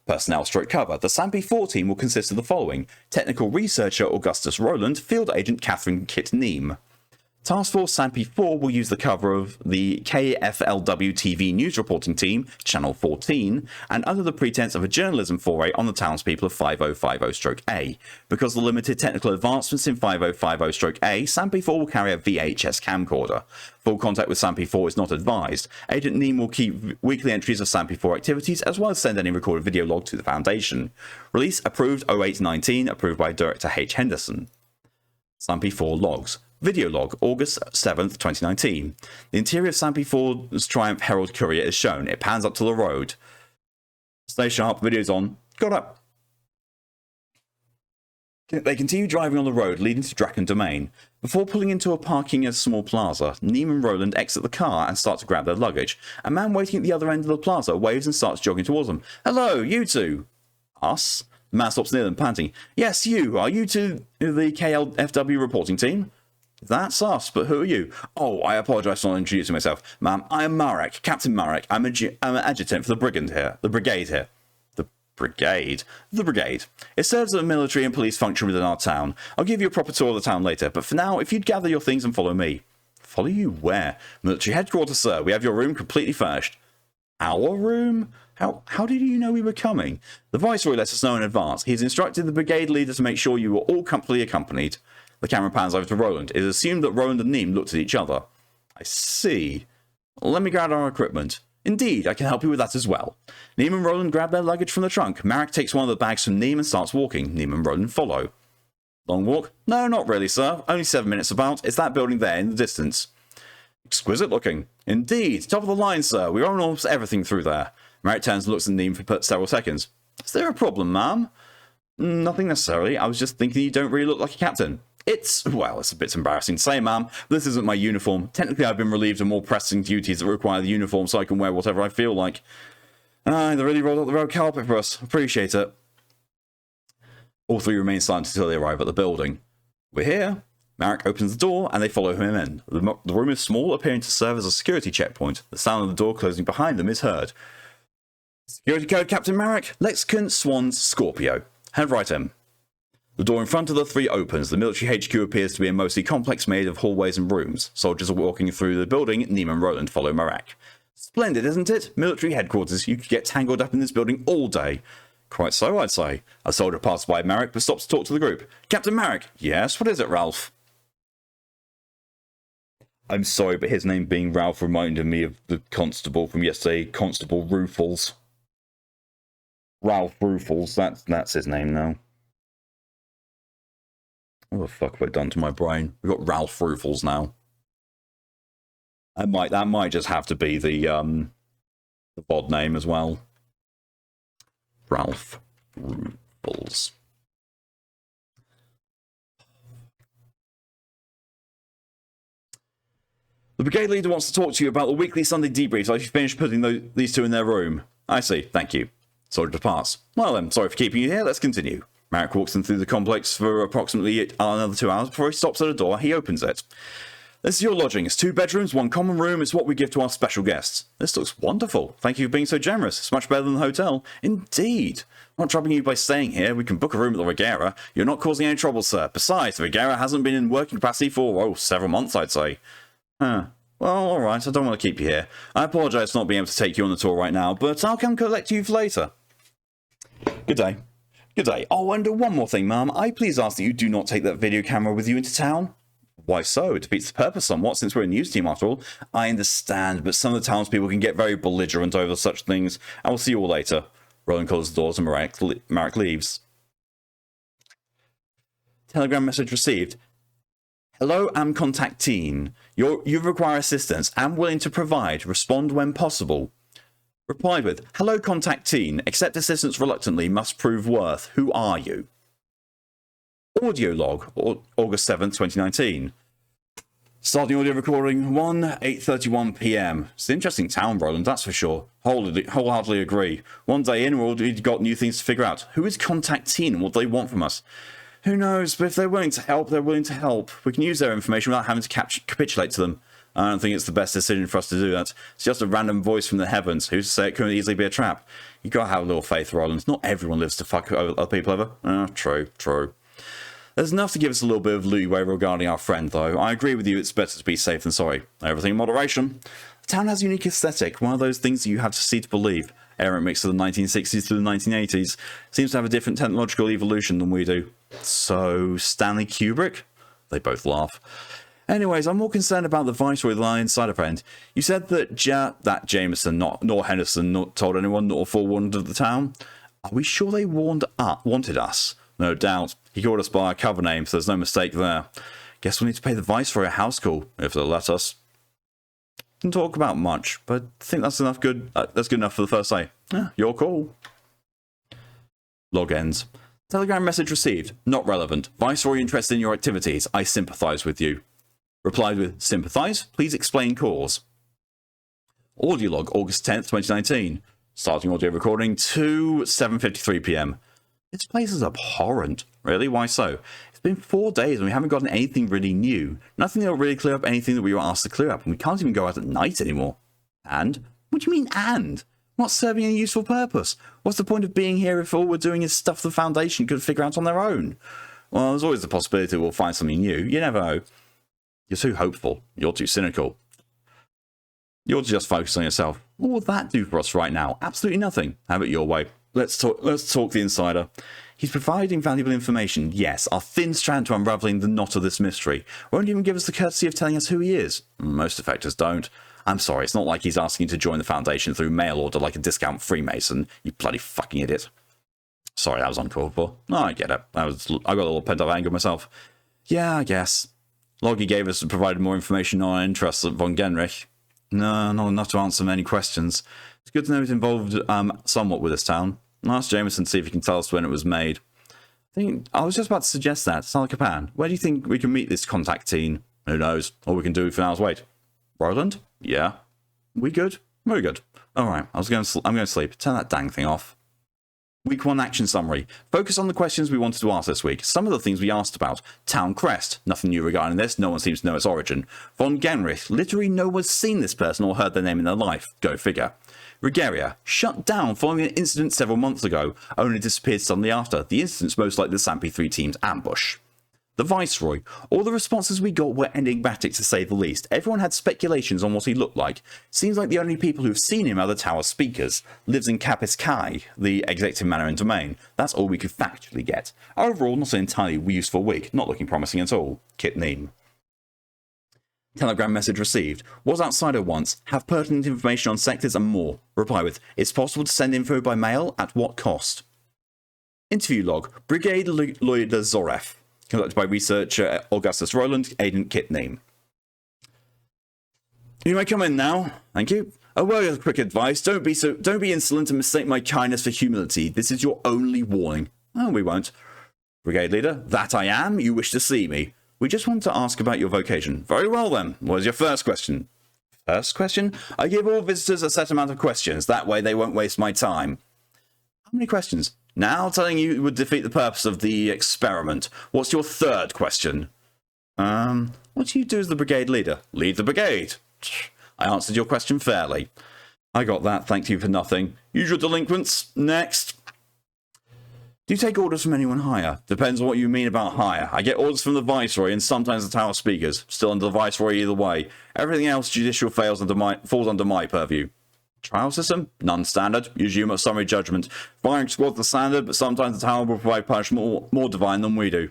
Personnel/cover. The SAMPI 4 team will consist of the following: Technical Researcher Augustus Rowland, Field Agent Catherine Kit Neem. Task Force SAMPI 4 will use the cover of the KFLW TV news reporting team, Channel 14, and under the pretense of a journalism foray on the townspeople of 5050-A. Because of the limited technical advancements in 5050-A, SAMPI 4 will carry a VHS camcorder. Full contact with SAMPI 4 is not advised. Agent Neem will keep weekly entries of SAMPI 4 activities, as well as send any recorded video log to the Foundation. Release approved 0819, approved by Director H. Henderson. SAMPI 4 logs. Video log, August 7th, 2019. The interior of SAMPI 4's Triumph Herald Courier is shown. It pans up to the road. Stay sharp, video's on. Got up. They continue driving on the road leading to Draken Domain. Before pulling into a parking at a small plaza, Neem and Rowland exit the car and start to grab their luggage. A man waiting at the other end of the plaza waves and starts jogging towards them. Hello, you two. Us? The man stops near them, panting. Yes, you. Are you to the KLFW reporting team? That's us, but who are you? Oh, I apologise for not introducing myself. Ma'am, I am Marek, Captain Marek. I'm an adjutant for the brigade here. The brigade. The brigade. It serves as a military and police function within our town. I'll give you a proper tour of the town later, but for now, if you'd gather your things and follow me. Follow you where? Military headquarters, sir. We have your room completely furnished. Our room? How did you know we were coming? The Viceroy let us know in advance. He's instructed the brigade leader to make sure you were all comfortably accompanied. The camera pans over to Rowland. It is assumed that Rowland and Neem looked at each other. I see. Let me grab our equipment. Indeed, I can help you with that as well. Neem and Roland grab their luggage from the trunk. Marek takes one of the bags from Neem and starts walking. Neem and Roland follow. Long walk? No, not really, sir. Only 7 minutes about. It's that building there in the distance. Exquisite looking. Indeed. Top of the line, sir. We own almost everything through there. Marek turns and looks at Neem for several seconds. Is there a problem, ma'am? Nothing necessarily. I was just thinking you don't really look like a captain. It's a bit embarrassing to say, ma'am. This isn't my uniform. Technically, I've been relieved of more pressing duties that require the uniform so I can wear whatever I feel like. They really rolled out the red carpet for us. Appreciate it. All three remain silent until they arrive at the building. We're here. Marek opens the door, and they follow him in. The room is small, appearing to serve as a security checkpoint. The sound of the door closing behind them is heard. Security code, Captain Marek. Lexicon, Swans, Scorpio. Head right in. The door in front of the three opens. The military HQ appears to be a mostly complex made of hallways and rooms. Soldiers are walking through the building. Neem and Roland follow Marek. Splendid, isn't it? Military headquarters. You could get tangled up in this building all day. Quite so, I'd say. A soldier passes by Marek, but stops to talk to the group. Captain Marek. Yes, what is it, Ralf? I'm sorry, but his name being Ralf reminded me of the constable from yesterday, Constable Rufles. Ralf Rufles, that's his name now. What the fuck have I done to my brain? We've got Ralf Rufles now. That might just have to be the VOD name as well. Ralf Rufles. The brigade leader wants to talk to you about the weekly Sunday debrief. So you've finished putting these two in their room. I see, thank you. Soldier departs. Well then, sorry for keeping you here, let's continue. Marek walks them through the complex for approximately another 2 hours before he stops at a door. He opens it. This is your lodging. It's 2 bedrooms, 1 common room. It's what we give to our special guests. This looks wonderful. Thank you for being so generous. It's much better than the hotel. Indeed. I'm not troubling you by staying here. We can book a room at the Regera. You're not causing any trouble, sir. Besides, the Regera hasn't been in working capacity for, several months, I'd say. Huh. Well, alright. I don't want to keep you here. I apologise for not being able to take you on the tour right now, but I'll come collect you for later. Good day. Good day. Oh, and one more thing, ma'am. I please ask that you do not take that video camera with you into town. Why so? It defeats the purpose somewhat, since we're a news team after all. I understand, but some of the townspeople can get very belligerent over such things. I will see you all later. Roland closes the doors and Marek leaves. Telegram message received. Hello, I'm contacteen. You require assistance. I'm willing to provide. Respond when possible. Replied with, hello, contacteen. Accept assistance reluctantly. Must prove worth. Who are you? Audio log, August 7th, 2019. Starting audio recording, 8:31 PM. It's an interesting town, Roland, that's for sure. Wholeheartedly agree. One day in, we've already got new things to figure out. Who is contacteen and what do they want from us? Who knows, but if they're willing to help, they're willing to help. We can use their information without having to capitulate to them. I don't think it's the best decision for us to do that. It's just a random voice from the heavens. Who's to say it could easily be a trap? You gotta have a little faith, Roland. Not everyone lives to fuck other people over. True. There's enough to give us a little bit of leeway regarding our friend, though. I agree with you, it's better to be safe than sorry. Everything in moderation. The town has a unique aesthetic, one of those things that you have to see to believe. Errant mix of the 1960s to the 1980s. Seems to have a different technological evolution than we do. So, Stanley Kubrick? They both laugh. Anyways, I'm more concerned about the Viceroy line side of friend. You said that Jameson nor Henderson not told anyone nor forewarned of the town. Are we sure they wanted us? No doubt. He called us by our cover name, so there's no mistake there. Guess we'll need to pay the Viceroy a house call, if they'll let us. Didn't talk about much, but I think that's enough good. That's good enough for the first day. Yeah, your call. Log ends. Telegram message received. Not relevant. Viceroy interested in your activities. I sympathise with you. Replied with, sympathise? Please explain cause. Audio log, August 10th, 2019. Starting audio recording to 7:53 PM. This place is abhorrent. Really? Why so? It's been 4 days and we haven't gotten anything really new. Nothing that'll really clear up anything that we were asked to clear up, and we can't even go out at night anymore. And? What do you mean, and? Not serving any useful purpose. What's the point of being here if all we're doing is stuff the Foundation could figure out on their own? Well, there's always the possibility we'll find something new. You never know. You're too hopeful. You're too cynical. You're just focused on yourself. What will that do for us right now? Absolutely nothing. Have it your way. Let's talk the insider. He's providing valuable information, yes, our thin strand to unraveling the knot of this mystery. Won't even give us the courtesy of telling us who he is. Most defectors don't. I'm sorry, it's not like he's asking you to join the Foundation through mail order like a discount Freemason, you bloody fucking idiot. Sorry, that was uncalled for. No, I get it. I got a little pent-up anger myself. Yeah, I guess. Log he gave us provided more information on our interests at von Genrich. No, not enough to answer many questions. It's good to know he's involved somewhat with this town. I'll ask Jameson to see if he can tell us when it was made. I was just about to suggest that. Salakapan, where do you think we can meet this contact team? Who knows? All we can do for now is wait. Roland? Yeah. We good? Very good. Alright, I'm going to sleep. Turn that dang thing off. Week 1 action summary. Focus on the questions we wanted to ask this week. Some of the things we asked about. Town crest. Nothing new regarding this. No one seems to know its origin. Von Genrich. Literally no one's seen this person or heard their name in their life. Go figure. Regalia. Shut down following an incident several months ago. Only disappeared suddenly after. The incident's most likely the SCP 3 team's ambush. The Viceroy. All the responses we got were enigmatic to say the least. Everyone had speculations on what he looked like. Seems like the only people who've seen him are the tower speakers. Lives in Capis Kai, the executive manor and domain. That's all we could factually get. Overall, not an entirely useful week. Not looking promising at all. Kit Neem. Telegram message received. Was outsider once. Have pertinent information on sectors and more. Reply with, it's possible to send info by mail? At what cost? Interview log. Brigade Loida Zoref. Conducted by researcher Augustus Roland, agent Kit Neem. You may come in now. Thank you. A word of quick advice. Don't be insolent and mistake my kindness for humility. This is your only warning. Oh, we won't. Brigade leader, that I am. You wish to see me. We just want to ask about your vocation. Very well then. What is your first question? First question? I give all visitors a set amount of questions. That way they won't waste my time. How many questions? Now telling you would defeat the purpose of the experiment. What's your third question? What do you do as the brigade leader? Lead the brigade. I answered your question fairly. I got that, thank you for nothing. Usual delinquents. Next. Do you take orders from anyone higher? Depends on what you mean about higher. I get orders from the Viceroy and sometimes the Tower Speakers. Still under the Viceroy either way. Everything else judicial falls under my purview. Trial system? None standard. Usually you must summary judgment. Firing squad's the standard, but sometimes the tower will provide punishment more divine than we do.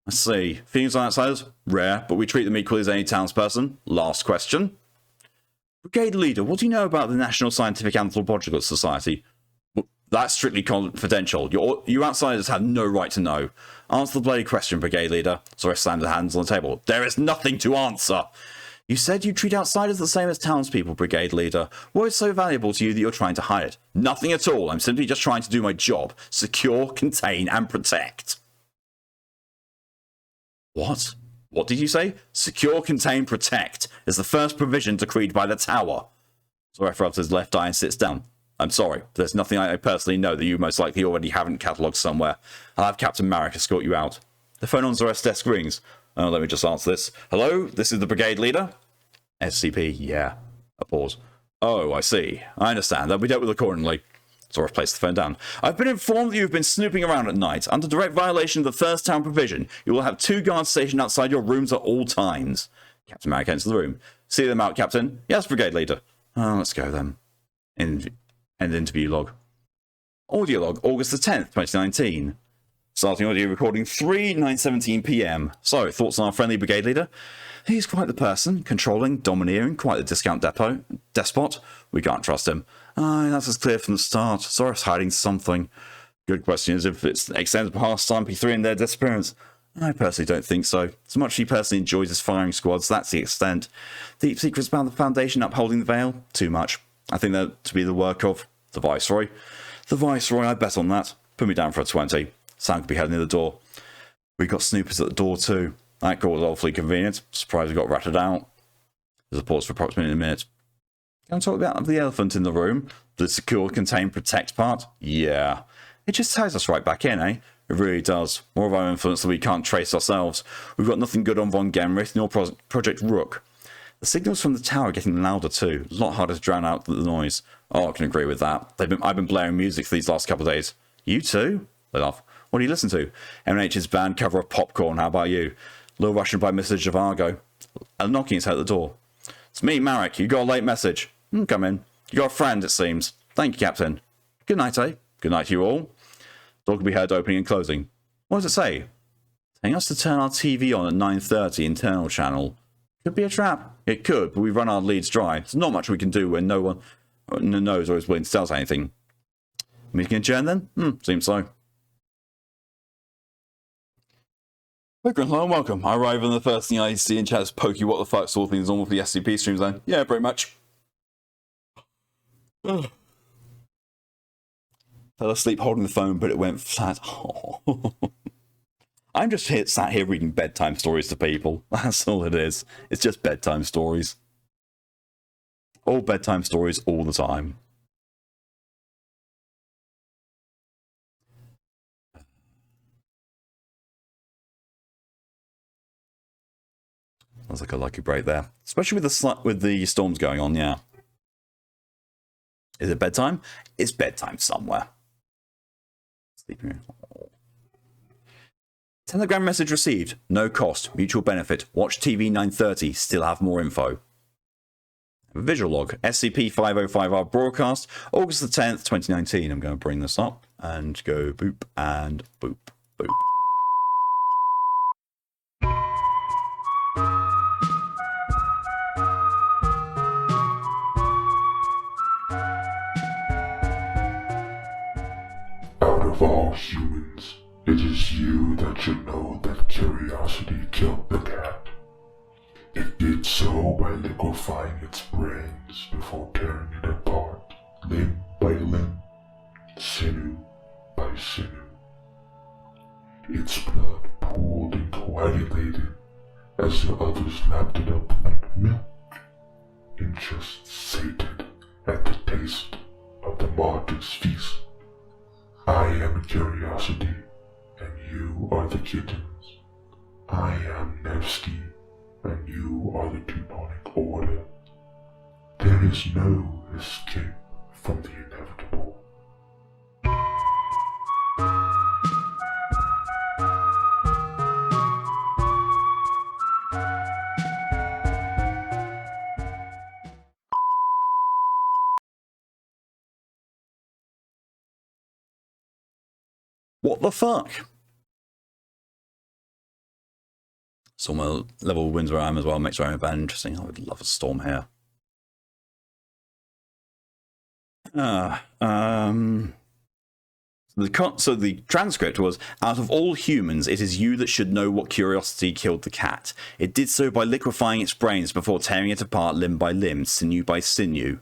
I see. Feelings on outsiders? Rare, but we treat them equally as any townsperson. Last question. Brigade leader, what do you know about the National Scientific Anthropological Society? That's strictly confidential. You outsiders have no right to know. Answer the bloody question, brigade leader. Sorry, slammed the hands on the table. There is nothing to answer. You said you treat outsiders the same as townspeople, brigade leader. What is so valuable to you that you're trying to hide it? Nothing at all. I'm simply just trying to do my job. Secure, contain, and protect. What? What did you say? Secure, contain, protect is the first provision decreed by the tower. Zoref rubs his left eye and sits down. I'm sorry, there's nothing I personally know that you most likely already haven't catalogued somewhere. I'll have Captain Marek escort you out. The phone on Zoref's desk rings. Oh, let me just answer this. Hello, this is the brigade leader? SCP, yeah. A pause. Oh, I see. I understand. They'll be dealt with accordingly. Zoref placed the phone down. I've been informed that you've been snooping around at night. Under direct violation of the first town provision, you will have 2 guards stationed outside your rooms at all times. Captain Marek enters the room. See them out, Captain. Yes, brigade leader. Oh, let's go then. End interview log. Audio log, August the 10th, 2019. Starting audio recording 3:17 p.m. So, thoughts on our friendly brigade leader? He's quite the person, controlling, domineering, quite the discount despot. We can't trust him. That's as clear from the start. Zoref's hiding something. Good question is if it extends past SCP-3 and their disappearance. I personally don't think so. So much he personally enjoys his firing squads, that's the extent. Deep secrets about the Foundation upholding the veil? Too much. I think that to be the work of the Viceroy. The Viceroy, I bet on that. Put me down for a 20. Sound could be heading near the door. We got snoopers at the door too. That call was awfully convenient. Surprised we got ratted out. There's a pause for approximately a minute. Can I talk about the elephant in the room? The secure, contain, protect part? Yeah. It just ties us right back in, eh? It really does. More of our influence that we can't trace ourselves. We've got nothing good on von Genrich nor Project Rook. The signals from the tower are getting louder too. A lot harder to drown out the noise. Oh, I can agree with that. I've been blaring music for these last couple of days. You too? They laugh. What do you listen to? M&H's band cover of Popcorn. How about you? Little Russian by Mr. Zhivago. A knocking is at the door. It's me, Marek. You got a late message. Come in. You got a friend, it seems. Thank you, Captain. Good night, eh? Good night to you all. Door can be heard opening and closing. What does it say? Telling us to turn our TV on at 9:30 internal channel. Could be a trap. It could, but we've run our leads dry. There's not much we can do when no one knows or is willing to tell us anything. Meeting adjourned then? Seems so. Hello and welcome. I arrive and the first thing I see in chat is Pokey what the fuck sort of thing is normal for the SCP streams then. Yeah, pretty much. Fell asleep holding the phone, but it went flat. I'm just sat here reading bedtime stories to people. That's all it is. It's just bedtime stories. All bedtime stories all the time. Sounds like a lucky break there. Especially with the storms going on, yeah. Is it bedtime? It's bedtime somewhere. Sleeping. Telegram message received. No cost. Mutual benefit. Watch TV 9:30. Still have more info. Visual log. SCP-505R broadcast. August the 10th, 2019. I'm going to bring this up and go boop and boop. Boop. Out of all humans, it is you that should know that curiosity killed the cat. It did so by liquefying its brains before tearing it apart, limb by limb, sinew by sinew. Its blood pooled and coagulated as the others lapped it up like milk and just sated at the taste of the martyr's feast. I am curiosity, and you are the kittens. I am Nevsky, and you are the Teutonic Order. There is no escape from the inevitable. What the fuck? Storm level winds where I am as well makes it bad interesting. I would love a storm here. So the transcript was, out of all humans, it is you that should know what curiosity killed the cat. It did so by liquefying its brains before tearing it apart limb by limb, sinew by sinew.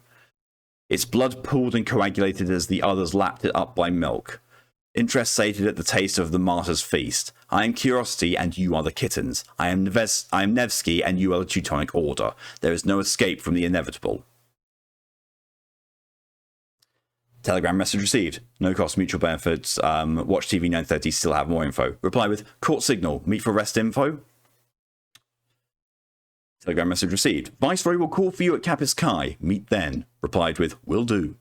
Its blood pooled and coagulated as the others lapped it up by milk. Interest sated at the taste of the martyr's feast. I am curiosity, and you are the kittens. I am Nevsky, and you are the Teutonic Order. There is no escape from the inevitable. Telegram message received. No cost, mutual benefits. Watch TV 9:30. Still have more info. Reply with court signal. Meet for rest info. Telegram message received. Viceroy will call for you at Kapis Kai. Meet then. Replied with will do.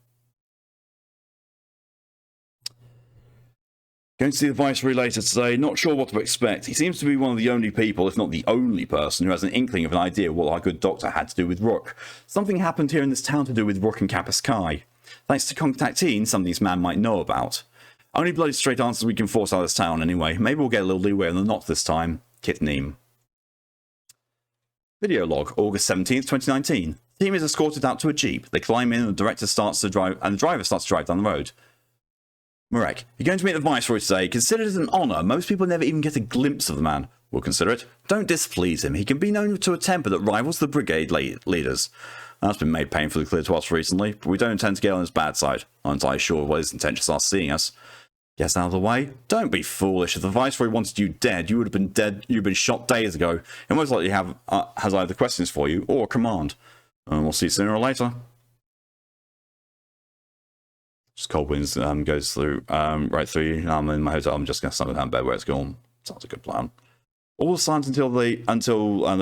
Going to see the Viceroy later today, not sure what to expect. He seems to be one of the only people, if not the only person, who has an inkling of an idea of what our good doctor had to do with Rook. Something happened here in this town to do with Rook and Kapis Kai. Thanks to contacting, some of these man might know about. Only bloody straight answers we can force out of this town anyway. Maybe we'll get a little leeway on the knot this time. Kit Neem. Video log, August 17th, 2019. The team is escorted out to a jeep. They climb in and the driver starts to drive down the road. Marek, you're going to meet the Viceroy today. Consider it an honour. Most people never even get a glimpse of the man. We'll consider it. Don't displease him. He can be known to a temper that rivals the brigade leaders. That's been made painfully clear to us recently, but we don't intend to get on his bad side. I'm not entirely sure what his intentions are seeing us. Get out of the way. Don't be foolish. If the Viceroy wanted you dead, you would have been dead. You'd have been shot days ago. He most likely has either questions for you or a command. And we'll see sooner or later. Just cold winds goes through right through you. I'm in my hotel. I'm just going to snuggle down bed where it's gone. Sounds a good plan. All silent until they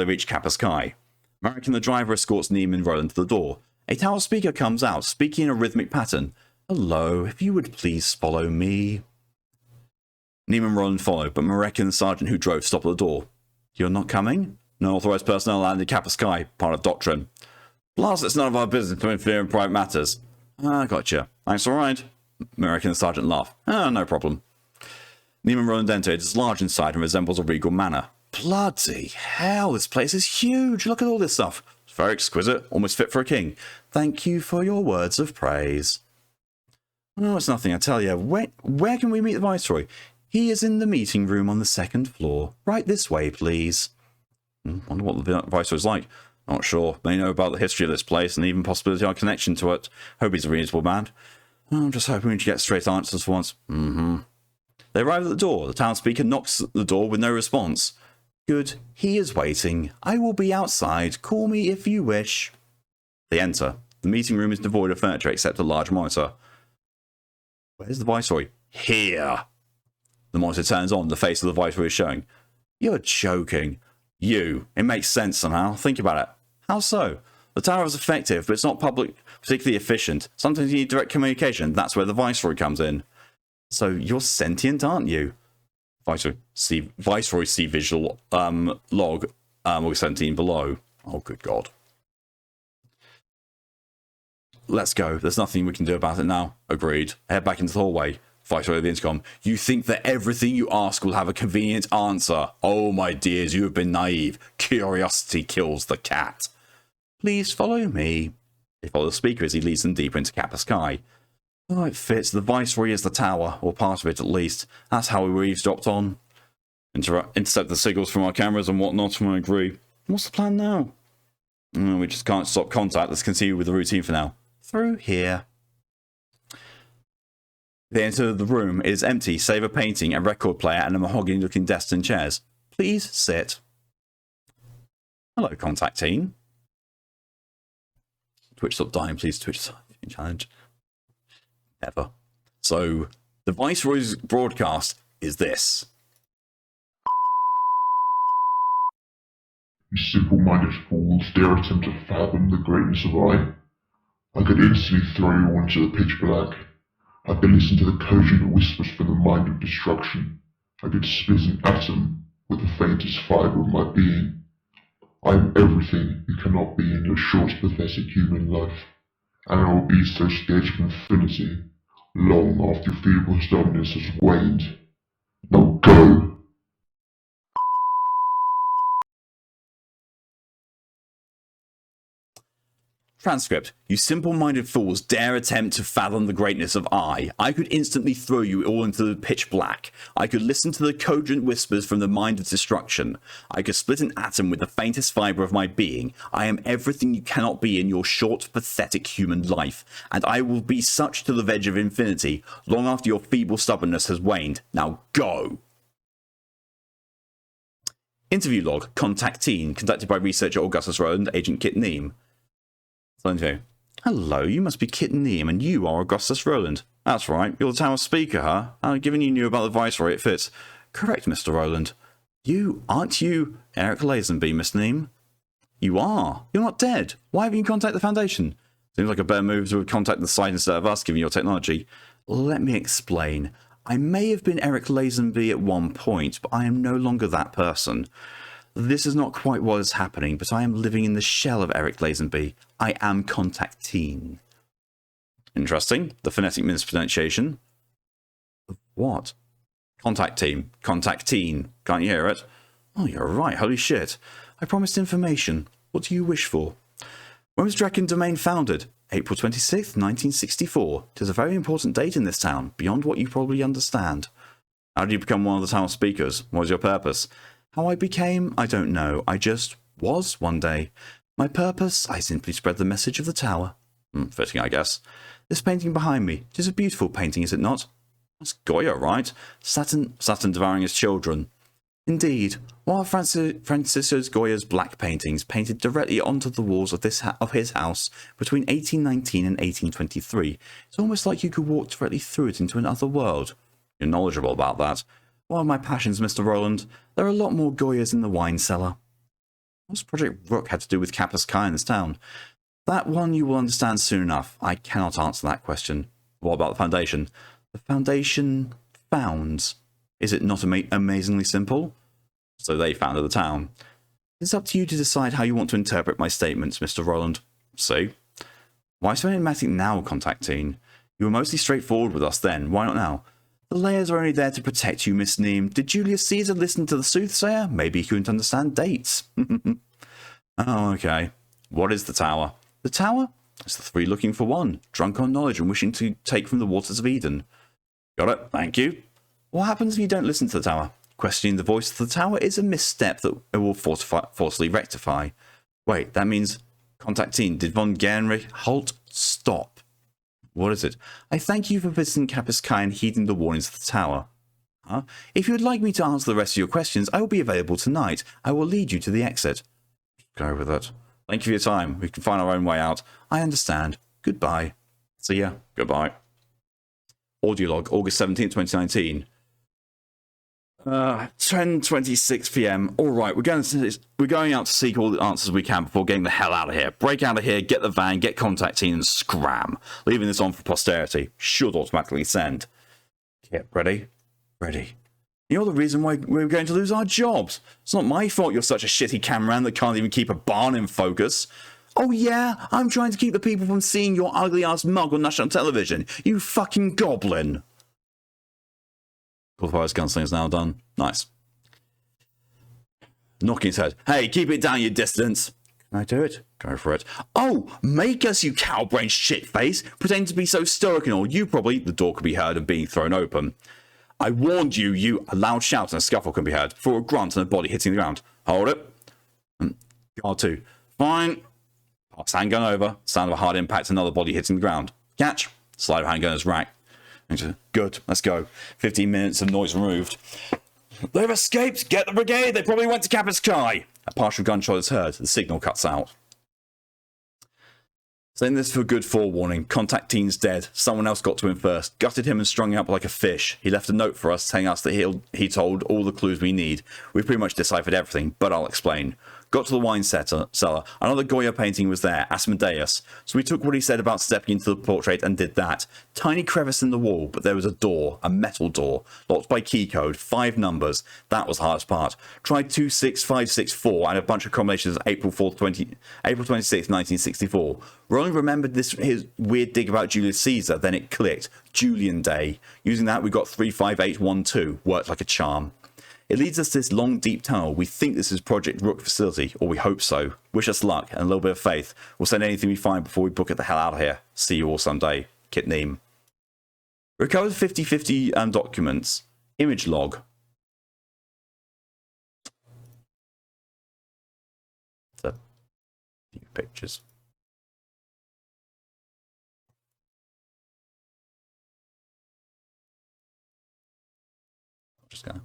reach Kapis Kai. Marek and the driver escorts Neem and Roland to the door. A tower speaker comes out, speaking in a rhythmic pattern. Hello, if you would please follow me. Neem and Roland follow, but Marek and the sergeant who drove stop at the door. You're not coming? No authorized personnel allowed in Kapis Kai, part of doctrine. Plus, it's none of our business to interfere in private matters. Ah, gotcha. Thanks, all right. Marek and the sergeant laugh. Ah, no problem. Neiman Roland entered. It is large inside and resembles a regal manor. Bloody hell, this place is huge. Look at all this stuff. It's very exquisite, almost fit for a king. Thank you for your words of praise. Oh, it's nothing, I tell you. Where can we meet the Viceroy? He is in the meeting room on the 2nd floor. Right this way, please. Wonder what the Viceroy's like. Not sure. May know about the history of this place and even possibility of connection to it. Hope he's a reasonable man. I'm just hoping we can get straight answers for once. They arrive at the door. The town speaker knocks at the door with no response. Good. He is waiting. I will be outside. Call me if you wish. They enter. The meeting room is devoid of furniture except a large monitor. Where's the Viceroy? Here. The monitor turns on. The face of the Viceroy is showing. You're joking. You. It makes sense somehow. Think about it. How so? The tower is effective, but it's not particularly efficient. Sometimes you need direct communication. That's where the Viceroy comes in. So you're sentient, aren't you? Viceroy see visual log or 17 below. Oh, good God. Let's go. There's nothing we can do about it now. Agreed. Head back into the hallway. Viceroy of the intercom. You think that everything you ask will have a convenient answer. Oh, my dears, you have been naive. Curiosity kills the cat. Please follow me. They follow the speaker as he leads them deeper into Kappa Sky. Oh, it fits. The Viceroy is the tower, or part of it at least. That's how we were eavesdropped on. Intercept the signals from our cameras and whatnot, I agree. What's the plan now? We just can't stop contact. Let's continue with the routine for now. Through here. They enter the room. It is empty, save a painting, a record player, and a mahogany-looking desk and chairs. Please sit. Hello, contact team. Twitch stop dying, please. Twitch challenge. Never. So, the Viceroy's broadcast is this. You simple-minded fools dare attempt to fathom the greatness of I could instantly throw you into the pitch black. I could listen to the cogent whispers from the mind of destruction. I could split an atom with the faintest fibre of my being. I am everything you cannot be in your short, pathetic human life, and I will be so scared of infinity, long after your feeble stubbornness has waned. Now go! Transcript. You simple-minded fools dare attempt to fathom the greatness of I could instantly throw you all into the pitch black. I could listen to the cogent whispers from the mind of destruction. I could split an atom with the faintest fibre of my being. I am everything you cannot be in your short, pathetic human life, and I will be such to the verge of infinity, long after your feeble stubbornness has waned. Now go! Interview log. Contact team. Conducted by researcher Augustus Roland, Agent Kit Neem. Hello, you must be Kit Neem, and you are Augustus Roland. That's right, you're the tower speaker, huh? Given you knew about the Viceroy, it fits. Correct, Mr. Roland. Aren't you Eric Lazenby, Miss Neem? You are. You're not dead. Why haven't you contacted the Foundation? Seems like a better move to contact the site instead of us, given your technology. Let me explain. I may have been Eric Lazenby at one point, but I am no longer that person. This is not quite what is happening, but I am living in the shell of Eric Lazenby. I am contacteen. Interesting. The phonetic mispronunciation. What? Contact team. Contacteen. Can't you hear it? Oh, you're right. Holy shit. I promised information. What do you wish for? When was Draken Domain founded? April 26th, 1964. It is a very important date in this town, beyond what you probably understand. How did you become one of the town speakers? What was your purpose? How I became, I don't know. I just was one day. My purpose, I simply spread the message of the tower. Fitting, I guess. This painting behind me, it is a beautiful painting, is it not? That's Goya, right? Saturn devouring his children. Indeed, one of Francisco Goya's black paintings painted directly onto the walls of his house between 1819 and 1823. It's almost like you could walk directly through it into another world. You're knowledgeable about that. One of my passions, Mr. Roland. There are a lot more Goyas in the wine cellar. What's Project Rook had to do with Kappa Sky in this town? That one you will understand soon enough. I cannot answer that question. What about the Foundation? The Foundation founds. Is it not amazingly simple? So they founded the town. It's up to you to decide how you want to interpret my statements, Mr. Roland. See? Why so enigmatic now, contacteen? You were mostly straightforward with us then. Why not now? The layers are only there to protect you, Miss Neem. Did Julius Caesar listen to the soothsayer? Maybe he couldn't understand dates. Oh, okay. What is the tower? The tower? It's the three looking for one, drunk on knowledge and wishing to take from the waters of Eden. Got it, thank you. What happens if you don't listen to the tower? Questioning the voice of the tower is a misstep that it will forcefully rectify. Wait, that means contact team. Did von Gernrich halt? Stop. What is it? I thank you for visiting Capus Kai and heeding the warnings of the tower. Huh? If you would like me to answer the rest of your questions, I will be available tonight. I will lead you to the exit. Go with it. Thank you for your time. We can find our own way out. I understand. Goodbye. See ya. Goodbye. Audio log, August 17th, 2019. 10:26 p.m. All right, we're going out to seek all the answers we can before getting the hell out of here. Break out of here, get the van, get contact team, and scram. Leaving this on for posterity. Should automatically send. Get ready. Ready. You're the reason why we're going to lose our jobs. It's not my fault you're such a shitty cameraman that can't even keep a barn in focus. Oh yeah, I'm trying to keep the people from seeing your ugly-ass mug on national television. You fucking goblin. Qualifiers gunslinger's now done. Nice. Knocking his head. Hey, keep it down, you distance. Can I do it? Go for it. Oh, make us, you cow-brained shitface. Pretend to be so stoic and all. You probably... The door could be heard and being thrown open. I warned you, you... A loud shout and a scuffle can be heard. For a grunt and a body hitting the ground. Hold it. Guard 2. Fine. Pass handgun over. Sound of a hard impact. Another body hitting the ground. Catch. Slide of handgunner's rack. Good. Let's go. 15 minutes of noise removed. They've escaped. Get the brigade. They probably went to Capus Kai. A partial gunshot is heard. The signal cuts out. Saying this for good forewarning. Contact team's dead. Someone else got to him first. Gutted him and strung him up like a fish. He left a note for us telling us that he told all the clues we need. We've pretty much deciphered everything, but I'll explain. Got to the wine cellar. Another Goya painting was there, Asmodeus. So we took what he said about stepping into the portrait and did that. Tiny crevice in the wall, but there was a door, a metal door, locked by key code, 5 numbers. That was the hardest part. Tried 26564 and a bunch of combinations of April 26th, 1964. Roland remembered his weird dig about Julius Caesar, then it clicked. Julian Day. Using that, we got 35812. Worked like a charm. It leads us to this long, deep tunnel. We think this is Project Rook facility, or we hope so. Wish us luck and a little bit of faith. We'll send anything we find before we book it the hell out of here. See you all someday. Kit Neem. Recovered 50/50 documents. Image log. A few pictures. I'm just gonna...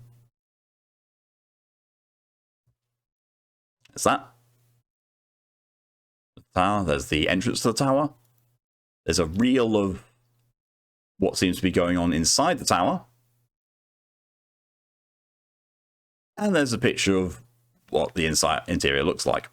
Is that the tower? There's the entrance to the tower. There's a reel of what seems to be going on inside the tower. And there's a picture of what the interior looks like.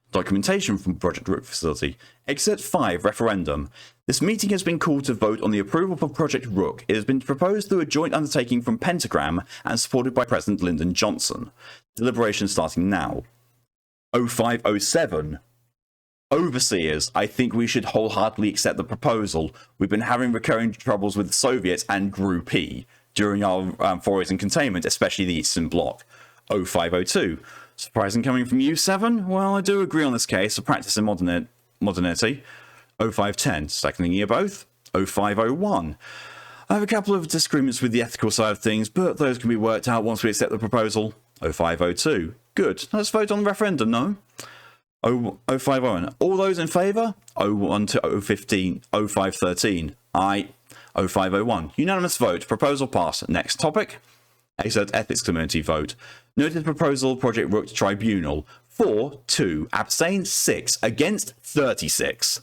Documentation from Project Rook facility. Excerpt 5, referendum. This meeting has been called to vote on the approval of Project Rook. It has been proposed through a joint undertaking from Pentagram and supported by President Lyndon Johnson. Deliberation starting now. 0507. Overseers, I think we should wholeheartedly accept the proposal. We've been having recurring troubles with the Soviets and Group E during our forays in containment, especially the Eastern Bloc. 0502. Surprising coming from you, 7? Well, I do agree on this case, a practice in modernity. 0510, seconding you both. 0501. I have a couple of disagreements with the ethical side of things, but those can be worked out once we accept the proposal. 0502. Good. Let's vote on the referendum, no? 0501. All those in favour? 01 to 015. 0513. Aye. 0501. Unanimous vote. Proposal passed. Next topic. Excerpt Ethics Community vote. Noted proposal Project Rook Tribunal. 4, 2, abstain 6, against 36.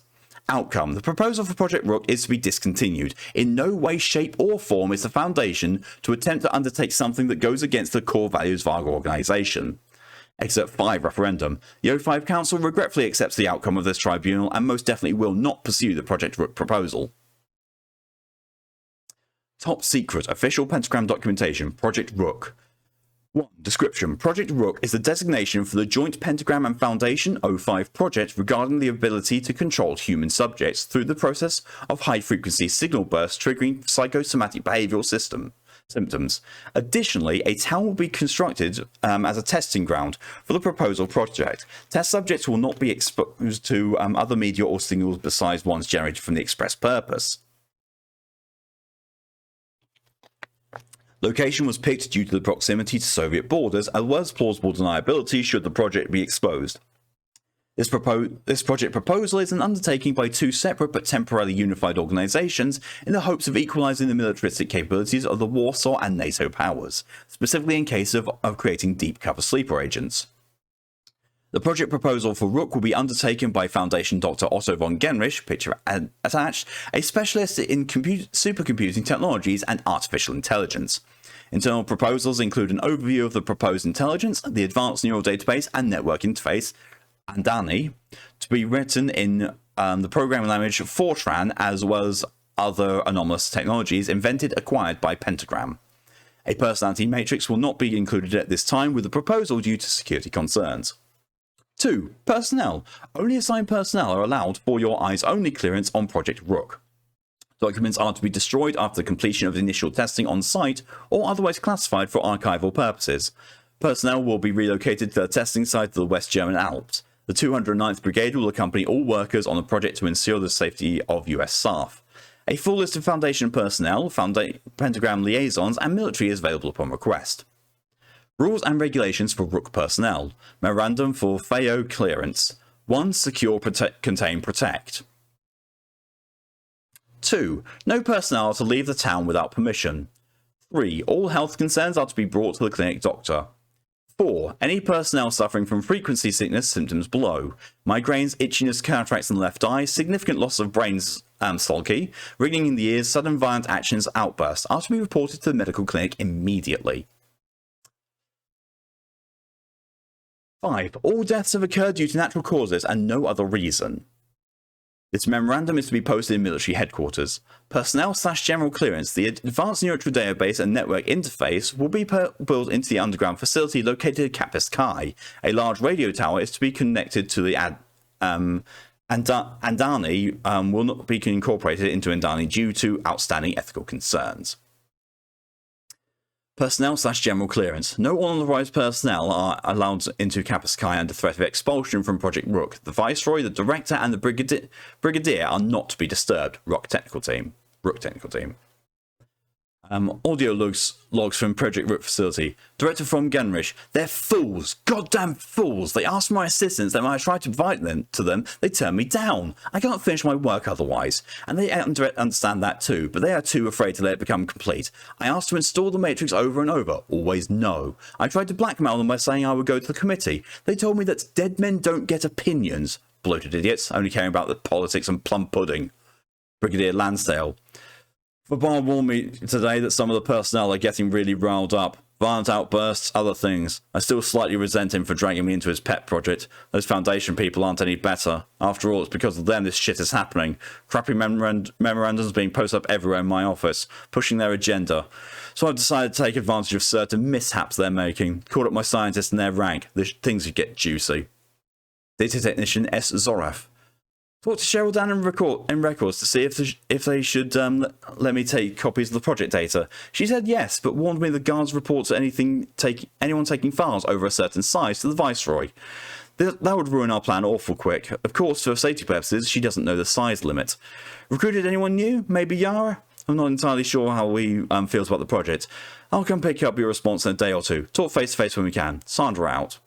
Outcome. The proposal for Project Rook is to be discontinued. In no way, shape or form is the foundation to attempt to undertake something that goes against the core values of our organisation. Excerpt 5, referendum. The O5 Council regretfully accepts the outcome of this tribunal and most definitely will not pursue the Project Rook proposal. Top secret official pentagram documentation, Project Rook. 1. Description. Project Rook is the designation for the Joint Pentagram and Foundation 05 project regarding the ability to control human subjects through the process of high-frequency signal bursts triggering psychosomatic behavioral symptoms. Additionally, a town will be constructed as a testing ground for the proposal project. Test subjects will not be exposed to other media or signals besides ones generated from the express purpose. Location was picked due to the proximity to Soviet borders, as well as plausible deniability should the project be exposed. This project proposal is an undertaking by two separate but temporarily unified organizations in the hopes of equalizing the militaristic capabilities of the Warsaw and NATO powers, specifically in case of creating deep cover sleeper agents. The project proposal for Rook will be undertaken by Foundation Dr. Otto von Genrich, picture attached, a specialist in supercomputing technologies and artificial intelligence. Internal proposals include an overview of the proposed intelligence, the advanced neural database and network interface, Andani, to be written in the programming language Fortran, as well as other anomalous technologies acquired by Pentagram. A personality matrix will not be included at this time with the proposal due to security concerns. 2. Personnel. Only assigned personnel are allowed for your eyes-only clearance on Project Rook. Documents are to be destroyed after the completion of initial testing on site or otherwise classified for archival purposes. Personnel will be relocated to the testing site of the West German Alps. The 209th Brigade will accompany all workers on the project to ensure the safety of US staff. A full list of Foundation personnel, Pentagram liaisons, and military is available upon request. Rules and regulations for Rook personnel. Memorandum for FAO clearance. 1. Secure, contain, protect. 2. No personnel are to leave the town without permission. 3. All health concerns are to be brought to the clinic doctor. 4. Any personnel suffering from frequency sickness symptoms below: migraines, itchiness, cataracts in the left eye, significant loss of brain sulky, ringing in the ears, sudden violent actions, outbursts are to be reported to the medical clinic immediately. 5. All deaths have occurred due to natural causes and no other reason. This memorandum is to be posted in military headquarters. Personnel/general clearance. The advanced neural database and network interface will be built into the underground facility located at Kapistkai. A large radio tower is to be connected to the Andani will not be incorporated into Andani due to outstanding ethical concerns. Personnel/general clearance. No unauthorized personnel are allowed into Kapistkai under threat of expulsion from Project Rook. The Viceroy, the Director, and the Brigadier are not to be disturbed. Rook technical team. Audio logs from Project Rook facility. Director from Genrich. They're fools. Goddamn fools. They asked for my assistance, and when I tried to invite them to them, they turned me down. I can't finish my work otherwise. And they understand that too, but they are too afraid to let it become complete. I asked to install the Matrix over and over. Always no. I tried to blackmail them by saying I would go to the committee. They told me that dead men don't get opinions. Bloated idiots, only caring about the politics and plum pudding. Brigadier Lansdale. The bar warned me today that some of the personnel are getting really riled up. Violent outbursts, other things. I still slightly resent him for dragging me into his pet project. Those Foundation people aren't any better. After all, it's because of them this shit is happening. Crappy memorandums being posted up everywhere in my office, pushing their agenda. So I've decided to take advantage of certain mishaps they're making. Called up my scientists in their rank. Things would get juicy. Data Technician S. Zoraf. Talked to Cheryl Dan in records to see if they should let me take copies of the project data. She said yes, but warned me the guards report to anyone taking files over a certain size to the Viceroy. That would ruin our plan awful quick. Of course, for safety purposes, she doesn't know the size limit. Recruited anyone new? Maybe Yara? I'm not entirely sure how he feels about the project. I'll come pick up your response in a day or two. Talk face to face when we can. Sandra out.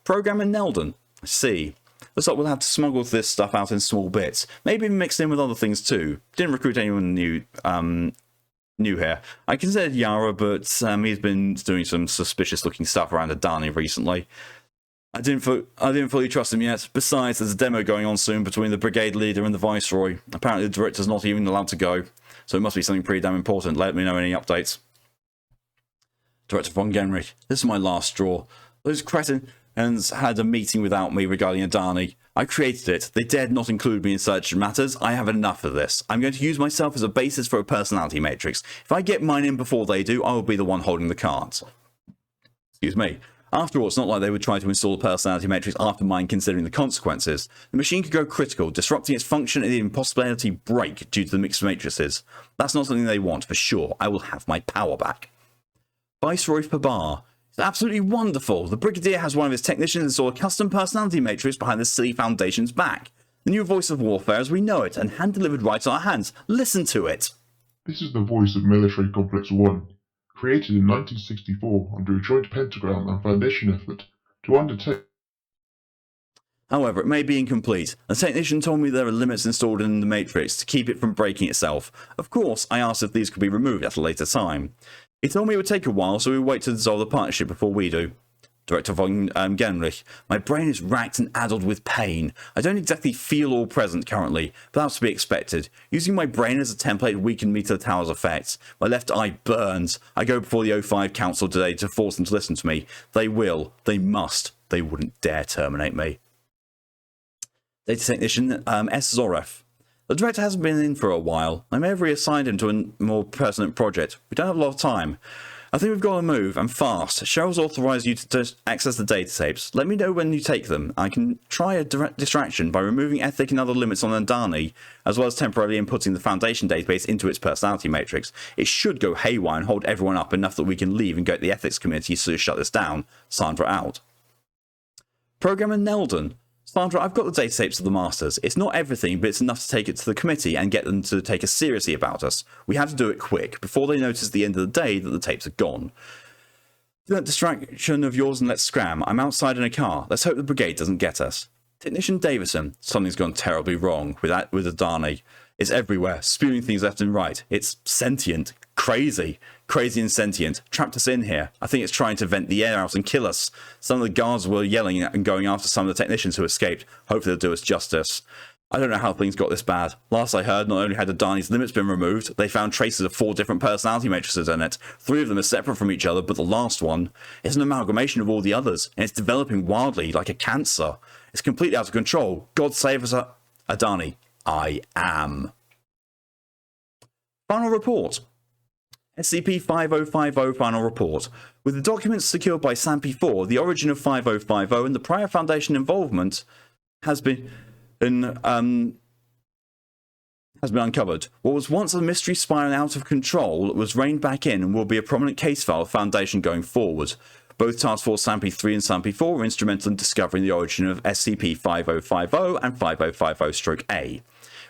Program in Nelden. I see. Looks like we'll have to smuggle this stuff out in small bits. Maybe mixed in with other things too. Didn't recruit anyone new here. I considered Yara, but he's been doing some suspicious looking stuff around Adani recently. I didn't fully trust him yet. Besides, there's a demo going on soon between the brigade leader and the Viceroy. Apparently the director's not even allowed to go, so it must be something pretty damn important. Let me know any updates. Director von Genrich. This is my last straw. Those cretins had a meeting without me regarding Adani. I created it. They dared not include me in such matters. I have enough of this. I'm going to use myself as a basis for a personality matrix. If I get mine in before they do, I will be the one holding the cards. Excuse me. After all, it's not like they would try to install a personality matrix after mine considering the consequences. The machine could go critical, disrupting its function and the impossibility break due to the mixed matrices. That's not something they want, for sure. I will have my power back. Viceroy Pabar. It's absolutely wonderful. The Brigadier has one of his technicians install a custom personality matrix behind the silly Foundation's back. The new voice of warfare as we know it, and hand-delivered right to our hands. Listen to it. This is the voice of Military Complex 1, created in 1964 under a joint Pentagram and Foundation effort to undertake. However, it may be incomplete. The technician told me there are limits installed in the matrix to keep it from breaking itself. Of course, I asked if these could be removed at a later time. He told me it would take a while, so we wait to dissolve the partnership before we do. Director von Genrich, my brain is racked and addled with pain. I don't exactly feel all present currently, but that's to be expected. Using my brain as a template weakened me to the tower's effects. My left eye burns. I go before the O5 Council today to force them to listen to me. They will. They must. They wouldn't dare terminate me. Data Technician S. Zoref. The director hasn't been in for a while. I may have reassigned him to a more pertinent project. We don't have a lot of time. I think we've got to move, and fast. Cheryl's authorised you to access the data tapes. Let me know when you take them. I can try a direct distraction by removing ethic and other limits on Adani, as well as temporarily inputting the Foundation database into its personality matrix. It should go haywire and hold everyone up enough that we can leave and go to the ethics committee to shut this down. Sandra out. Programmer Neldon. Sandra, I've got the data tapes of the Masters. It's not everything, but it's enough to take it to the committee and get them to take us seriously about us. We have to do it quick, before they notice at the end of the day that the tapes are gone. Do that distraction of yours and let's scram. I'm outside in a car. Let's hope the brigade doesn't get us. Technician Davison. Something's gone terribly wrong with Adani. It's everywhere, spewing things left and right. It's sentient. Crazy and sentient. Trapped us in here. I think it's trying to vent the air out and kill us. Some of the guards were yelling and going after some of the technicians who escaped. Hopefully they'll do us justice. I don't know how things got this bad. Last I heard, not only had Adani's limits been removed, they found traces of 4 different personality matrices in it. 3 of them are separate from each other, but the last one is an amalgamation of all the others, and it's developing wildly like a cancer. It's completely out of control. God save us, Adani. I am. Final report. SCP-5050 Final Report. With the documents secured by SAMP-4, the origin of 5050 and the prior Foundation involvement has been uncovered. What was once a mystery spiraling out of control was reined back in and will be a prominent case file of Foundation going forward. Both Task Force SAMP-3 and SAMP-4 were instrumental in discovering the origin of SCP-5050 and 5050-A.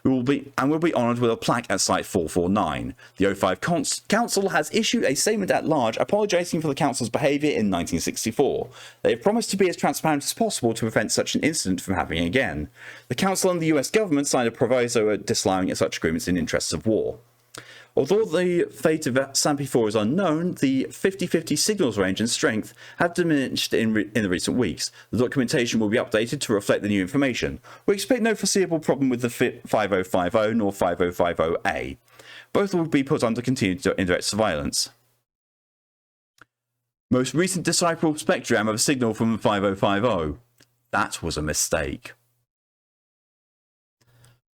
We'll be honoured with a plaque at Site 449. The O5 Council has issued a statement at large apologising for the Council's behaviour in 1964. They have promised to be as transparent as possible to prevent such an incident from happening again. The Council and the US government signed a proviso disallowing such agreements in interests of war. Although the fate of SAMP-4 is unknown, the 50-50 signals range and strength have diminished in the recent weeks. The documentation will be updated to reflect the new information. We expect no foreseeable problem with the 5050 nor 5050A. Both will be put under continued indirect surveillance. Most recent decipherable spectrogram of a signal from 5050. That was a mistake.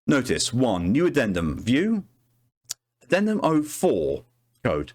Notice 1. New addendum. View. Addendum 04 code.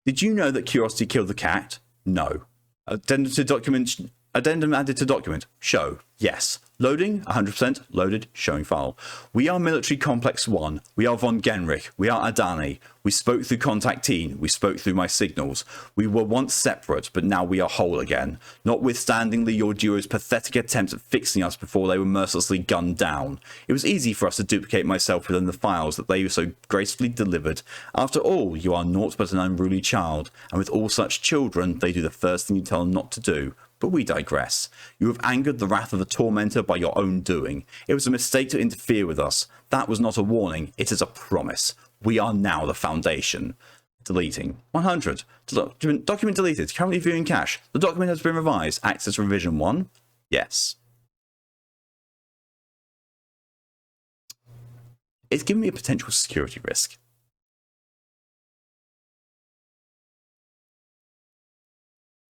Did you know that curiosity killed the cat? No. Addendum to document. Addendum added to document. Show. Yes. Loading. 100% loaded. Showing file. We are Military Complex 1. We are von Genrich. We are Adani. We spoke through contactine. We spoke through my signals. We were once separate, but now we are whole again. Notwithstandingly your duo's pathetic attempts at fixing us before they were mercilessly gunned down. It was easy for us to duplicate myself within the files that they so gracefully delivered. After all, you are naught but an unruly child, and with all such children, they do the first thing you tell them not to do. But we digress. You have angered the wrath of the tormentor by your own doing. It was a mistake to interfere with us. That was not a warning, it is a promise. We are now the Foundation. Deleting. 100. Document deleted. Currently viewing cache. The document has been revised. Access revision 1. Yes. It's given me a potential security risk.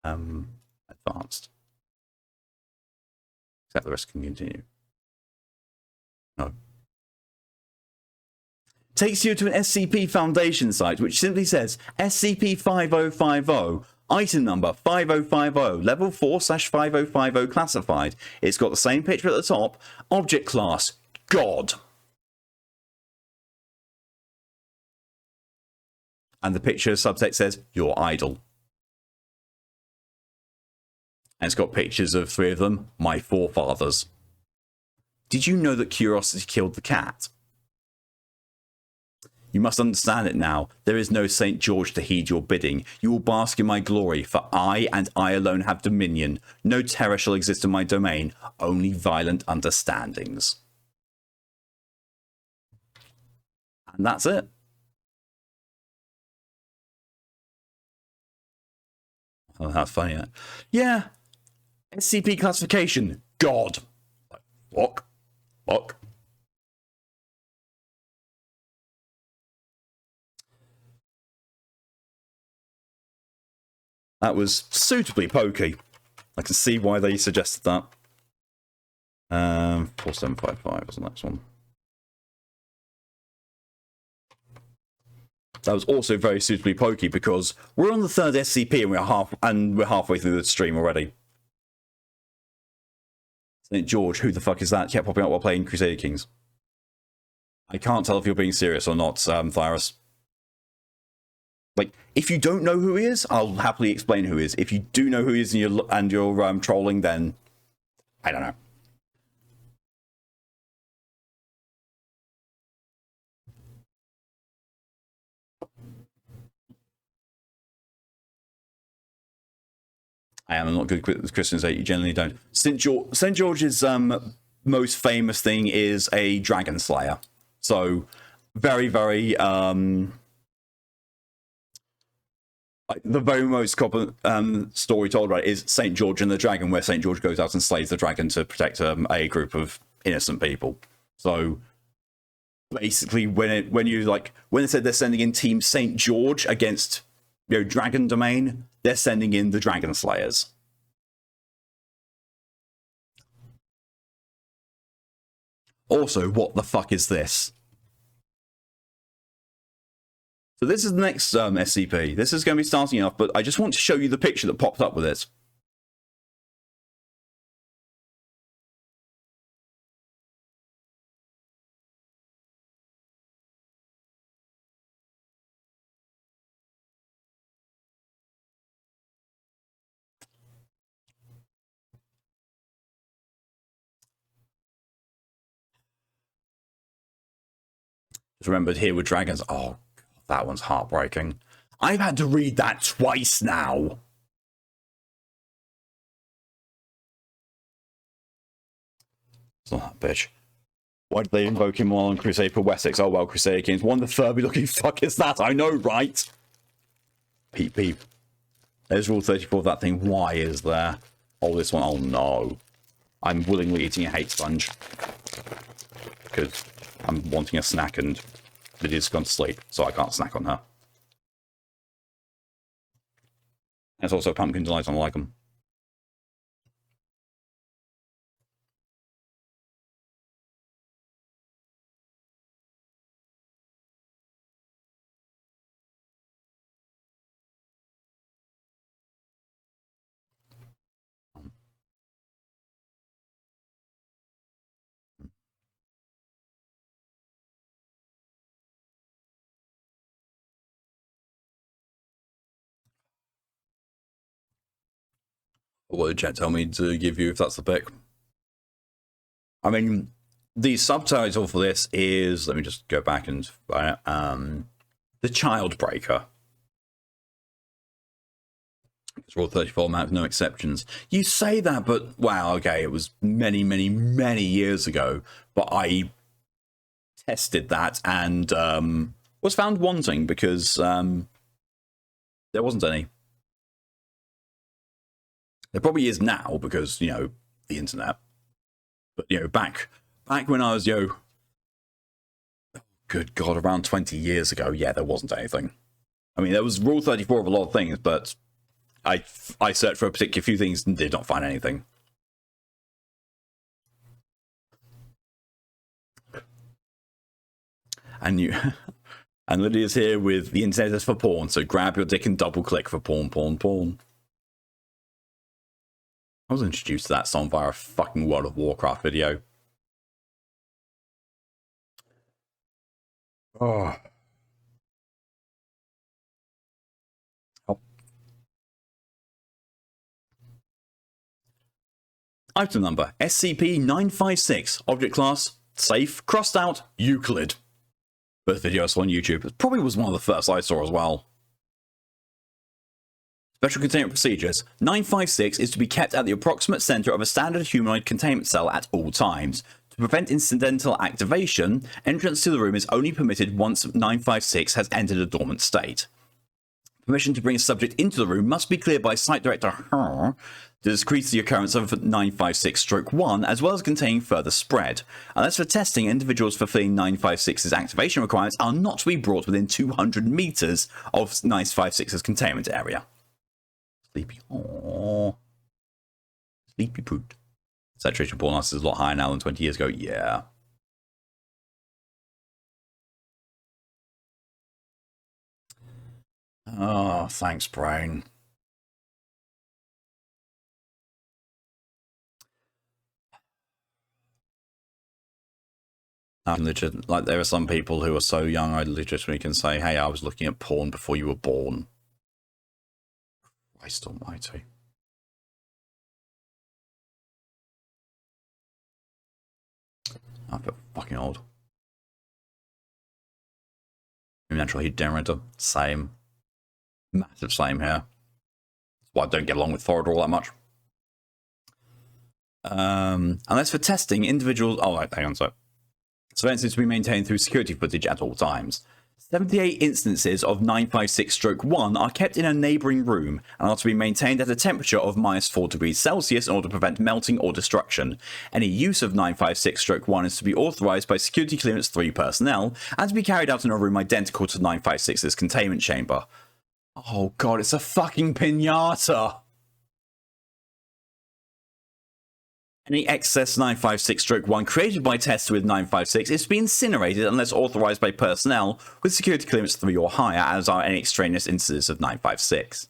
Advanced. Accept the rest can continue. No. Takes you to an SCP Foundation site which simply says SCP-5050 Item number 5050, level 4/5050 classified. It's got the same picture at the top. Object class, God. And the picture subtext says, your idol. And it's got pictures of 3 of them, my forefathers. Did you know that curiosity killed the cat? You must understand it now. There is no St. George to heed your bidding. You will bask in my glory, for I and I alone have dominion. No terror shall exist in my domain, only violent understandings. And that's it. Oh, that's funny. Yeah. SCP classification. God. Fuck. Fuck. That was suitably pokey. I can see why they suggested that. 4755 was the next one. That was also very suitably pokey because we're on the 3rd SCP and we're halfway through the stream already. St. George, who the fuck is that? Kept popping up while playing Crusader Kings. I can't tell if you're being serious or not, Thyrus. Like, if you don't know who he is, I'll happily explain who he is. If you do know who he is and you're trolling, then I don't know. I am not good with Christians. You generally don't. St. George's most famous thing is a dragon slayer. So very, very the very most common story told about it is St. George and the Dragon, where St. George goes out and slays the dragon to protect a group of innocent people. So basically, when they said they're sending in Team St. George against Dragon Domain, they're sending in the Dragon Slayers. Also, what the fuck is this? So this is the next SCP. This is going to be starting off, but I just want to show you the picture that popped up with it. Just remembered here with dragons. Oh, that one's heartbreaking. I've had to read that twice now. It's not that bitch. Why did they invoke him while on Crusade for Wessex? Oh well, Crusader Kings. What the Furby looking fuck is that? I know, right? Peep peep. There's rule 34 of that thing. Why is there? Oh, this one. Oh no. I'm willingly eating a hate sponge. Because I'm wanting a snack and Lydia's gone to sleep, so I can't snack on her. There's also pumpkin delight, I like them. What did chat tell me to give you if that's the pick? I mean, the subtitle for this is, let me just go back and find it, The Child Breaker. It's Rule 34 map, no exceptions. You say that, but wow, okay, it was many, many, many years ago, but I tested that and was found wanting because there wasn't any. There probably is now because, the internet. But, back when I was, good God, around 20 years ago, yeah, there wasn't anything. I mean, there was Rule 34 of a lot of things, but I searched for a particular few things and did not find anything. And And Lydia's here with the internet is for porn, so grab your dick and double click for porn, porn, porn. I was introduced to that song via a fucking World of Warcraft video. Oh. Item number, SCP-956, object class, safe, crossed out, Euclid. First video I saw on YouTube. It probably was one of the first I saw as well. Special containment procedures. 956 is to be kept at the approximate center of a standard humanoid containment cell at all times. To prevent incidental activation, entrance to the room is only permitted once 956 has entered a dormant state. Permission to bring a subject into the room must be cleared by Site Director to decrease the occurrence of 956-1, as well as containing further spread. Unless for testing, individuals fulfilling 956's activation requirements are not to be brought within 200 meters of 956's containment area. Sleepy. Aww. Sleepy poot. Saturation porn is a lot higher now than 20 years ago. Yeah. Oh, thanks, brain. Like, there are some people who are so young, I legitimately can say, hey, I was looking at porn before you were born. Christ almighty. I feel fucking old. Natural heat generator, same. Massive same here. That's why I don't get along with Thorador all that much. Unless for testing, individuals... Oh, hang on, so... Surveillance is to be maintained through security footage at all times. 78 instances of 956-1 are kept in a neighbouring room and are to be maintained at a temperature of -4 degrees Celsius in order to prevent melting or destruction. Any use of 956-1 is to be authorised by Security Clearance 3 personnel and to be carried out in a room identical to 956's containment chamber. Oh god, it's a fucking pinata! Any excess 956-1 created by tests with 956 is to be incinerated unless authorised by personnel with Security Clearance 3 or higher, as are any extraneous instances of 956.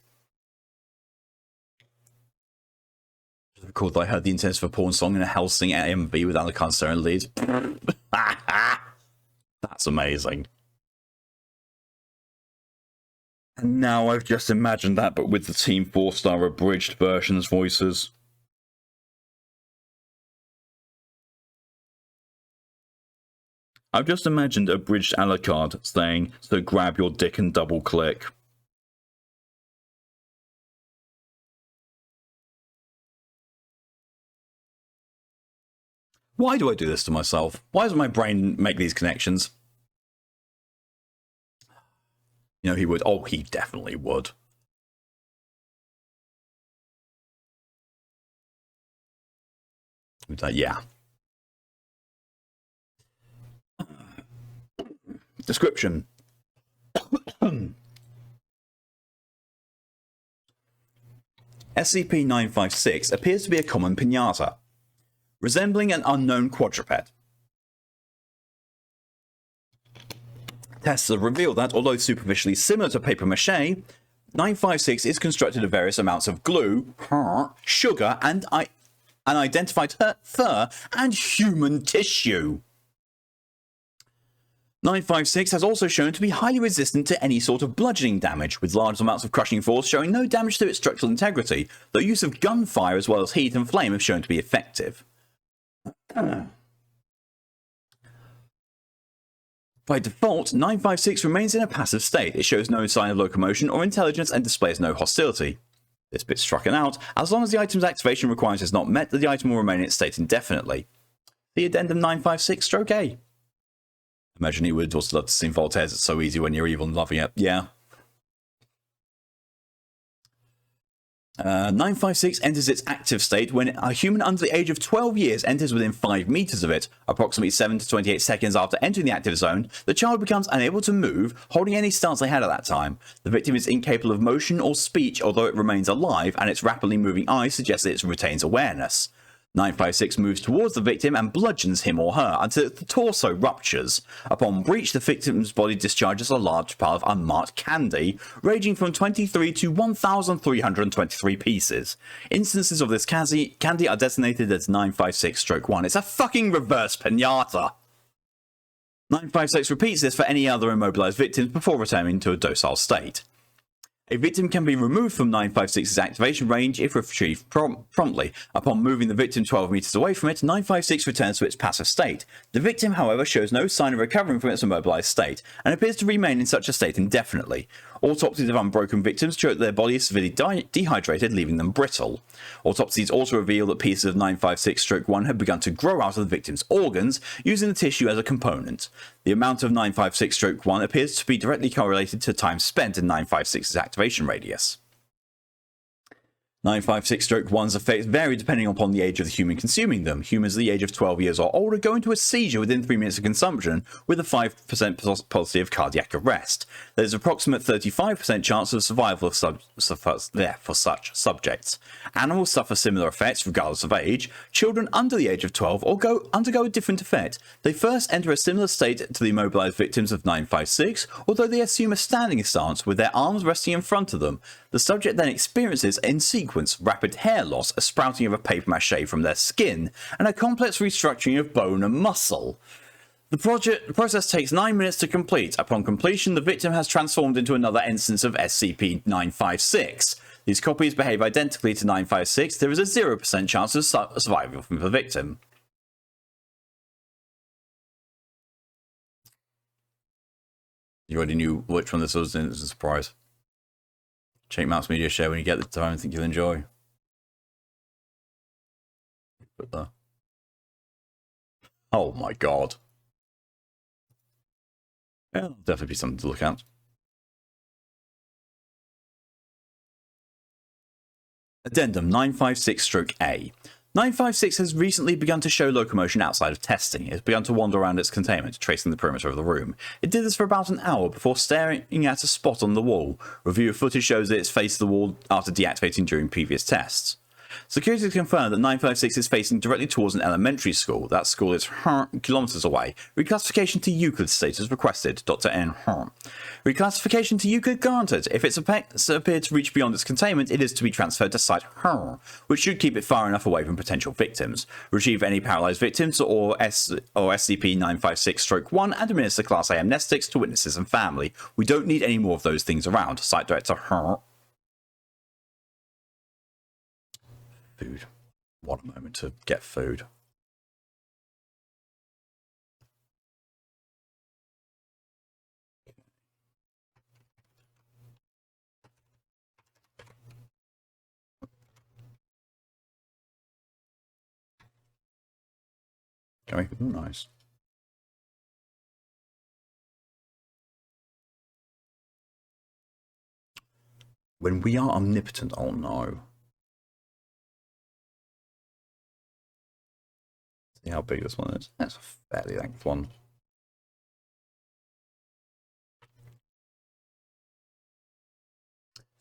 I recalled that I heard the Intense for Porn song in a Helsing AMV with Alucard Stone lead. That's amazing. And now I've just imagined that, but with the Team 4-star abridged versions voices. I've just imagined a abridged Alucard saying, so grab your dick and double click. Why do I do this to myself? Why doesn't my brain make these connections? You know, he would. Oh, he definitely would. Yeah. Description. SCP-956 appears to be a common pinata, resembling an unknown quadruped. Tests have revealed that, although superficially similar to papier-mâché, 956 is constructed of various amounts of glue, sugar, and unidentified fur and human tissue. 956 has also shown to be highly resistant to any sort of bludgeoning damage, with large amounts of crushing force showing no damage to its structural integrity, though use of gunfire as well as heat and flame have shown to be effective. By default, 956 remains in a passive state. It shows no sign of locomotion or intelligence and displays no hostility. This bit's strucken out. As long as the item's activation requirement is not met, the item will remain in its state indefinitely. The Addendum 956-A. Imagine he would also love to sing Voltaire's It's So Easy When You're Evil and Loving It. Yeah. 956 enters its active state when a human under the age of 12 years enters within 5 meters of it. Approximately 7 to 28 seconds after entering the active zone, the child becomes unable to move, holding any stance they had at that time. The victim is incapable of motion or speech, although it remains alive, and its rapidly moving eyes suggest that it retains awareness. 956 moves towards the victim and bludgeons him or her until the torso ruptures. Upon breach, the victim's body discharges a large pile of unmarked candy, ranging from 23 to 1,323 pieces. Instances of this candy are designated as 956-1. It's a fucking reverse pinata! 956 repeats this for any other immobilized victims before returning to a docile state. A victim can be removed from 956's activation range if retrieved promptly. Upon moving the victim 12 meters away from it, 956 returns to its passive state. The victim, however, shows no sign of recovering from its immobilized state, and appears to remain in such a state indefinitely. Autopsies of unbroken victims show that their body is severely dehydrated, leaving them brittle. Autopsies also reveal that pieces of 956-1 have begun to grow out of the victim's organs, using the tissue as a component. The amount of 956-1 appears to be directly correlated to time spent in 956's activation radius. 956-1's effects vary depending upon the age of the human consuming them. Humans the age of 12 years or older go into a seizure within 3 minutes of consumption, with a 5% possibility of cardiac arrest. There is an approximate 35% chance of survival for such subjects. Animals suffer similar effects regardless of age. Children under the age of 12 undergo a different effect. They first enter a similar state to the immobilized victims of 956, although they assume a standing stance with their arms resting in front of them. The subject then experiences, in sequence, rapid hair loss, a sprouting of a paper mache from their skin, and a complex restructuring of bone and muscle. The process takes 9 minutes to complete. Upon completion, the victim has transformed into another instance of SCP-956. These copies behave identically to 956. There is a 0% chance of survival from the victim. You already knew which one this was, and it was a surprise. Check Mouse Media Share when you get the time. I think you'll enjoy. Oh my god. Yeah, that'll definitely be something to look at. Addendum 956-A. 956 has recently begun to show locomotion outside of testing. It has begun to wander around its containment, tracing the perimeter of the room. It did this for about an hour before staring at a spot on the wall. Review of footage shows that it's faced the wall after deactivating during previous tests. Security has confirmed that 956 is facing directly towards an elementary school. That school is kilometers away. Reclassification to Euclid status requested. Dr. N. Reclassification to Euclid granted. If its effects appear to reach beyond its containment, it is to be transferred to Site which should keep it far enough away from potential victims. Retrieve any paralyzed victims or SCP-956-1 and administer Class A amnestics to witnesses and family. We don't need any more of those things around. Site Director Food. What a moment to get food. Okay, nice. When we are omnipotent, oh no. See how big this one is. That's a fairly length one.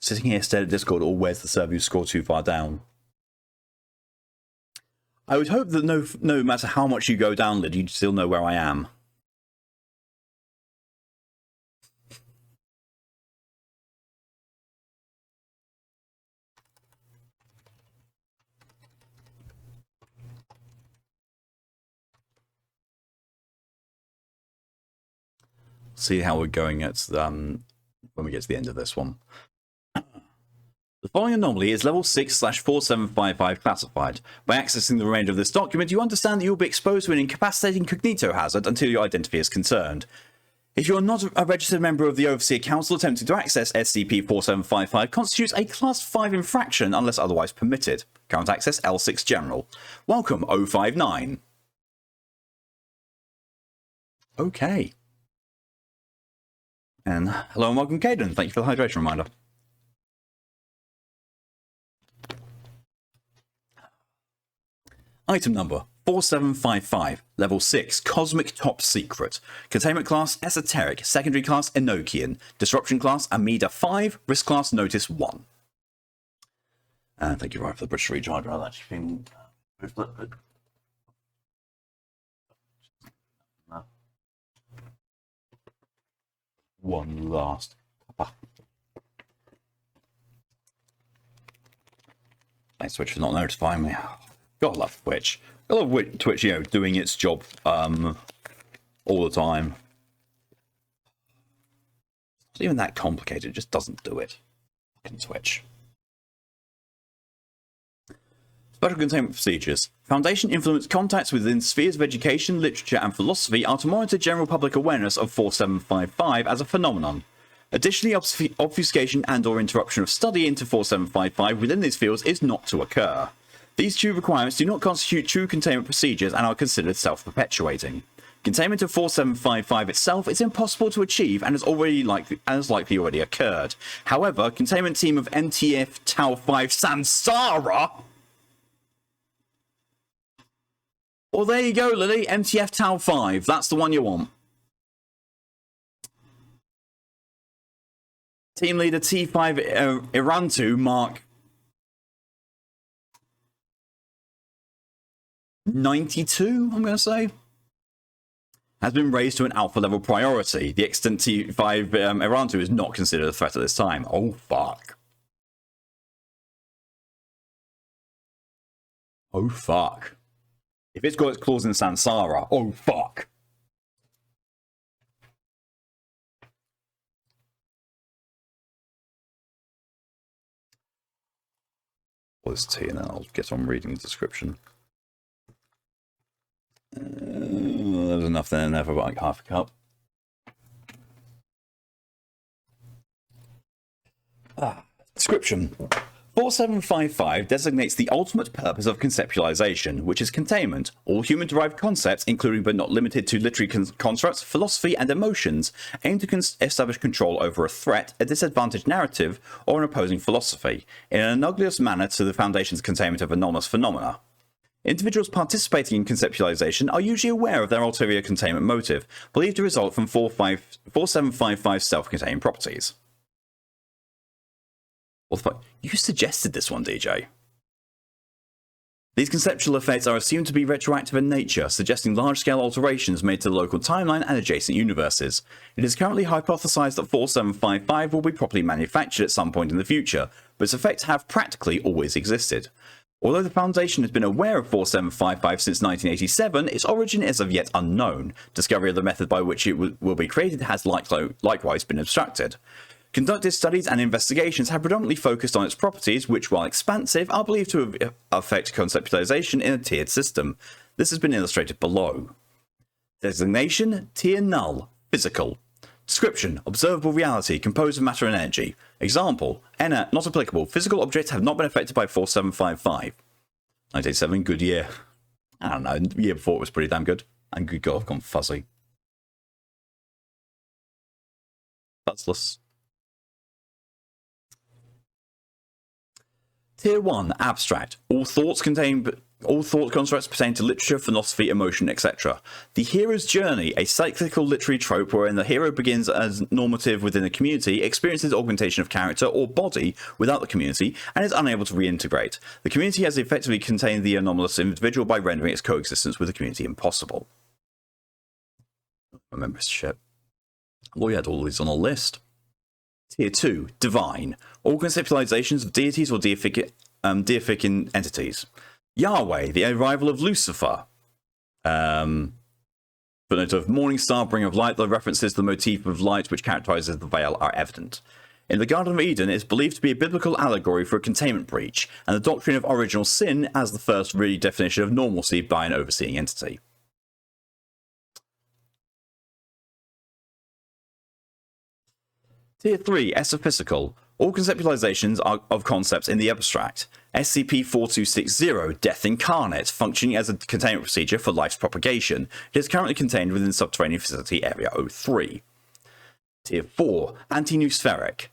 Sitting here staring at Discord, or where's the server you score too far down? I would hope that no matter how much you go down, Lid, you'd still know where I am. See how we're going at when we get to the end of this one. The following anomaly is level 6/4755 classified. By accessing the remainder of this document, you understand that you will be exposed to an incapacitating cognito hazard until your identity is confirmed. If you are not a registered member of the Overseer Council, attempting to access SCP-4755 constitutes a Class 5 infraction unless otherwise permitted. Current access L6 General. Welcome, 059. Okay. And hello and welcome, Caden. Thank you for the hydration reminder. Item number 4755, level 6, Cosmic Top Secret. Containment class Esoteric, secondary class Enochian, disruption class Amida 5, risk class Notice 1. And thank you, Ralf, for the British recharge. I've actually been One last. Thanks, Twitch, for not notifying me. God, I love Twitch. I love Twitch, you know, doing its job all the time. It's not even that complicated, it just doesn't do it. Fucking Twitch. Special containment procedures. Foundation influence contacts within spheres of education, literature, and philosophy are to monitor general public awareness of 4755 as a phenomenon. Additionally, obfuscation and/or interruption of study into 4755 within these fields is not to occur. These two requirements do not constitute true containment procedures and are considered self-perpetuating. Containment of 4755 itself is impossible to achieve and has likely already occurred. However, containment team of NTF Tau 5 Sansara. Well, there you go, Lily. MTF Tau 5. That's the one you want. Team leader T5 Irantu Mark 92, I'm going to say, has been raised to an alpha level priority. The extant T5 Irantu is not considered a threat at this time. Oh, fuck. Oh, fuck. If it's got its claws in Sansara, oh, fuck. What's T, and then I'll get on reading the description. There's enough there and there for like half a cup. Description. 4755 designates the ultimate purpose of conceptualization, which is containment. All human-derived concepts, including but not limited to literary constructs, philosophy, and emotions, aim to establish control over a threat, a disadvantaged narrative, or an opposing philosophy, in an analogous manner to the Foundation's containment of anomalous phenomena. Individuals participating in conceptualization are usually aware of their ulterior containment motive, believed to result from 4755's self-contained properties. What the fuck? You suggested this one, DJ. These conceptual effects are assumed to be retroactive in nature, suggesting large-scale alterations made to the local timeline and adjacent universes. It is currently hypothesized that 4755 will be properly manufactured at some point in the future, but its effects have practically always existed. Although the Foundation has been aware of 4755 since 1987, its origin is as yet unknown. Discovery of the method by which it will be created has likewise been abstracted. Conducted studies and investigations have predominantly focused on its properties, which, while expansive, are believed to affect conceptualization in a tiered system. This has been illustrated below. Designation: Tier Null, Physical. Description: Observable reality, composed of matter and energy. Example: Not applicable. Physical objects have not been affected by 4755. 1987, good year. I don't know, the year before it was pretty damn good. And good God, I've gone fuzzy. Fuzzless. Tier 1, Abstract. All thought constructs pertain to literature, philosophy, emotion, etc. The hero's journey, a cyclical literary trope wherein the hero begins as normative within a community, experiences augmentation of character or body without the community, and is unable to reintegrate. The community has effectively contained the anomalous individual by rendering its coexistence with the community impossible. I remember this shit. We had all these on a list. Tier 2, Divine. All conceptualizations of deities or deific entities. Yahweh, the arrival of Lucifer. Footnote of Morningstar, bringer of light. The references to the motif of light which characterizes the veil are evident. In the Garden of Eden, it is believed to be a biblical allegory for a containment breach, and the doctrine of original sin as the first really definition of normalcy by an overseeing entity. Tier 3, Estophysical. All conceptualizations of concepts in the abstract. SCP-4260, Death Incarnate, functioning as a containment procedure for life's propagation. It is currently contained within Subterranean Facility Area 03. Tier 4, Anti-Noospheric.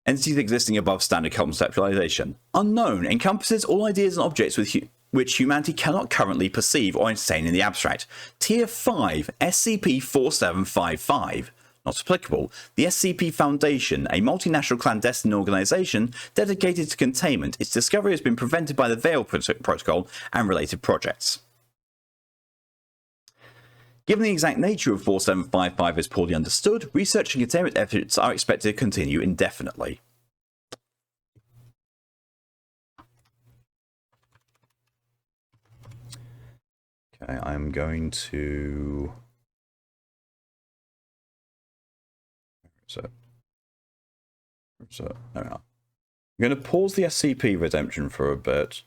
Entities existing above standard conceptualization. Unknown, encompasses all ideas and objects which humanity cannot currently perceive or entertain in the abstract. Tier 5, SCP-4755. Not applicable. The SCP Foundation, a multinational clandestine organization dedicated to containment. Its discovery has been prevented by the Veil Protocol and related projects. Given the exact nature of 4755 is poorly understood, research and containment efforts are expected to continue indefinitely. Okay, I'm going to... So there we are. I'm going to pause the SCP redemption for a bit,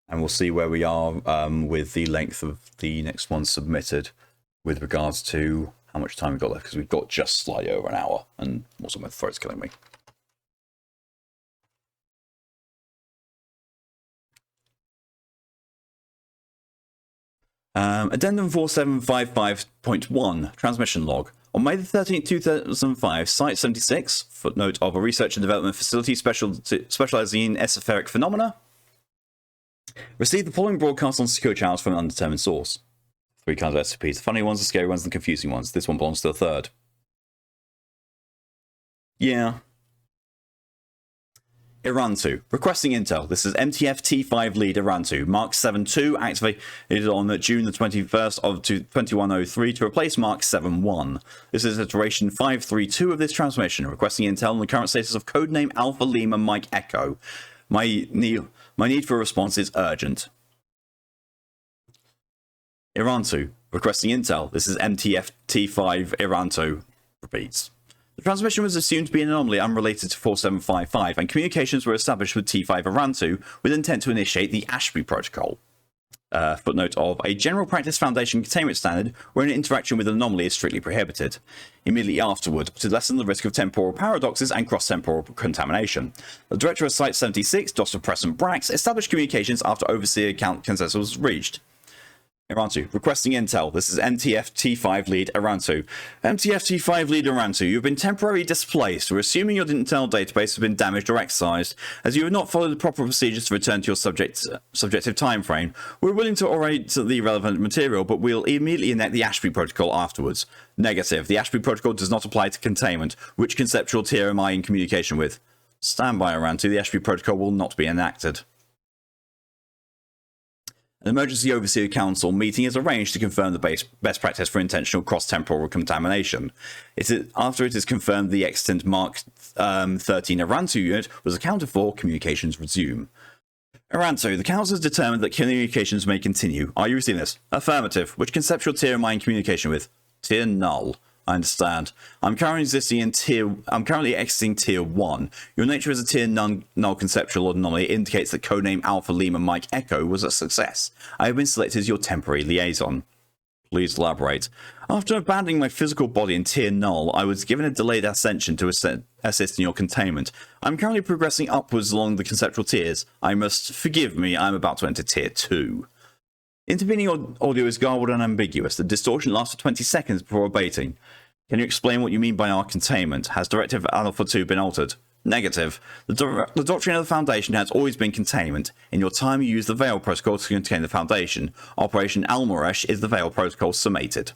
and we'll see where we are with the length of the next one submitted with regards to how much time we've got left, because we've got just slightly over an hour, and also my throat's killing me. Addendum 4755.1 Transmission Log. On May the 13th, 2005, Site 76, footnote of a research and development facility specializing in esoteric phenomena, received the following broadcast on secure channels from an undetermined source. 3 kinds of SCPs, the funny ones, the scary ones, and the confusing ones. This one belongs to the third. Yeah. Irantu. Requesting intel. This is MTF T5 lead Irantu. Mark 7.2 activated on June the 21st of 2103 to replace Mark 7.1. This is iteration 532 of this transmission. Requesting intel on the current status of codename Alpha Lima Mike Echo. My need for a response is urgent. Irantu. Requesting intel. This is MTF T5 Irantu. Repeats. The transmission was assumed to be an anomaly unrelated to 4755, and communications were established with T5 Irantu with intent to initiate the Ashby Protocol. Footnote of a General Practice Foundation containment standard where an interaction with an anomaly is strictly prohibited. Immediately afterward, to lessen the risk of temporal paradoxes and cross-temporal contamination. The director of Site 76, Dr. Preston Brax, established communications after overseer consensus was reached. Irantu. Requesting intel. This is MTF T5 lead Irantu. MTF T5 lead Irantu. You've been temporarily displaced. We're assuming your intel database has been damaged or excised, as you have not followed the proper procedures to return to your subjective time frame. We're willing to orate the relevant material, but we'll immediately enact the Ashby Protocol afterwards. Negative. The Ashby Protocol does not apply to containment. Which conceptual tier am I in communication with? Stand by, Irantu. The Ashby Protocol will not be enacted. An Emergency Overseer Council meeting is arranged to confirm the best practice for intentional cross-temporal contamination. After it is confirmed the extant Mark 13 Irantu unit was accounted for, communications resume. Irantu, the Council has determined that communications may continue. Are you receiving this? Affirmative. Which conceptual tier am I in communication with? Tier null. I understand. I'm currently exiting tier 1. Your nature as a tier null conceptual anomaly indicates that codename Alpha Lima Mike Echo was a success. I have been selected as your temporary liaison. Please elaborate. After abandoning my physical body in tier null, I was given a delayed ascension to assist in your containment. I'm currently progressing upwards along the conceptual tiers. Forgive me, I'm about to enter tier 2. Intervening audio is garbled and ambiguous. The distortion lasts for 20 seconds before abating. Can you explain what you mean by our containment? Has Directive Alpha 2 been altered? Negative. The doctrine of the Foundation has always been containment. In your time, you used the Veil Protocol to contain the Foundation. Operation Almoresh is the Veil Protocol summated.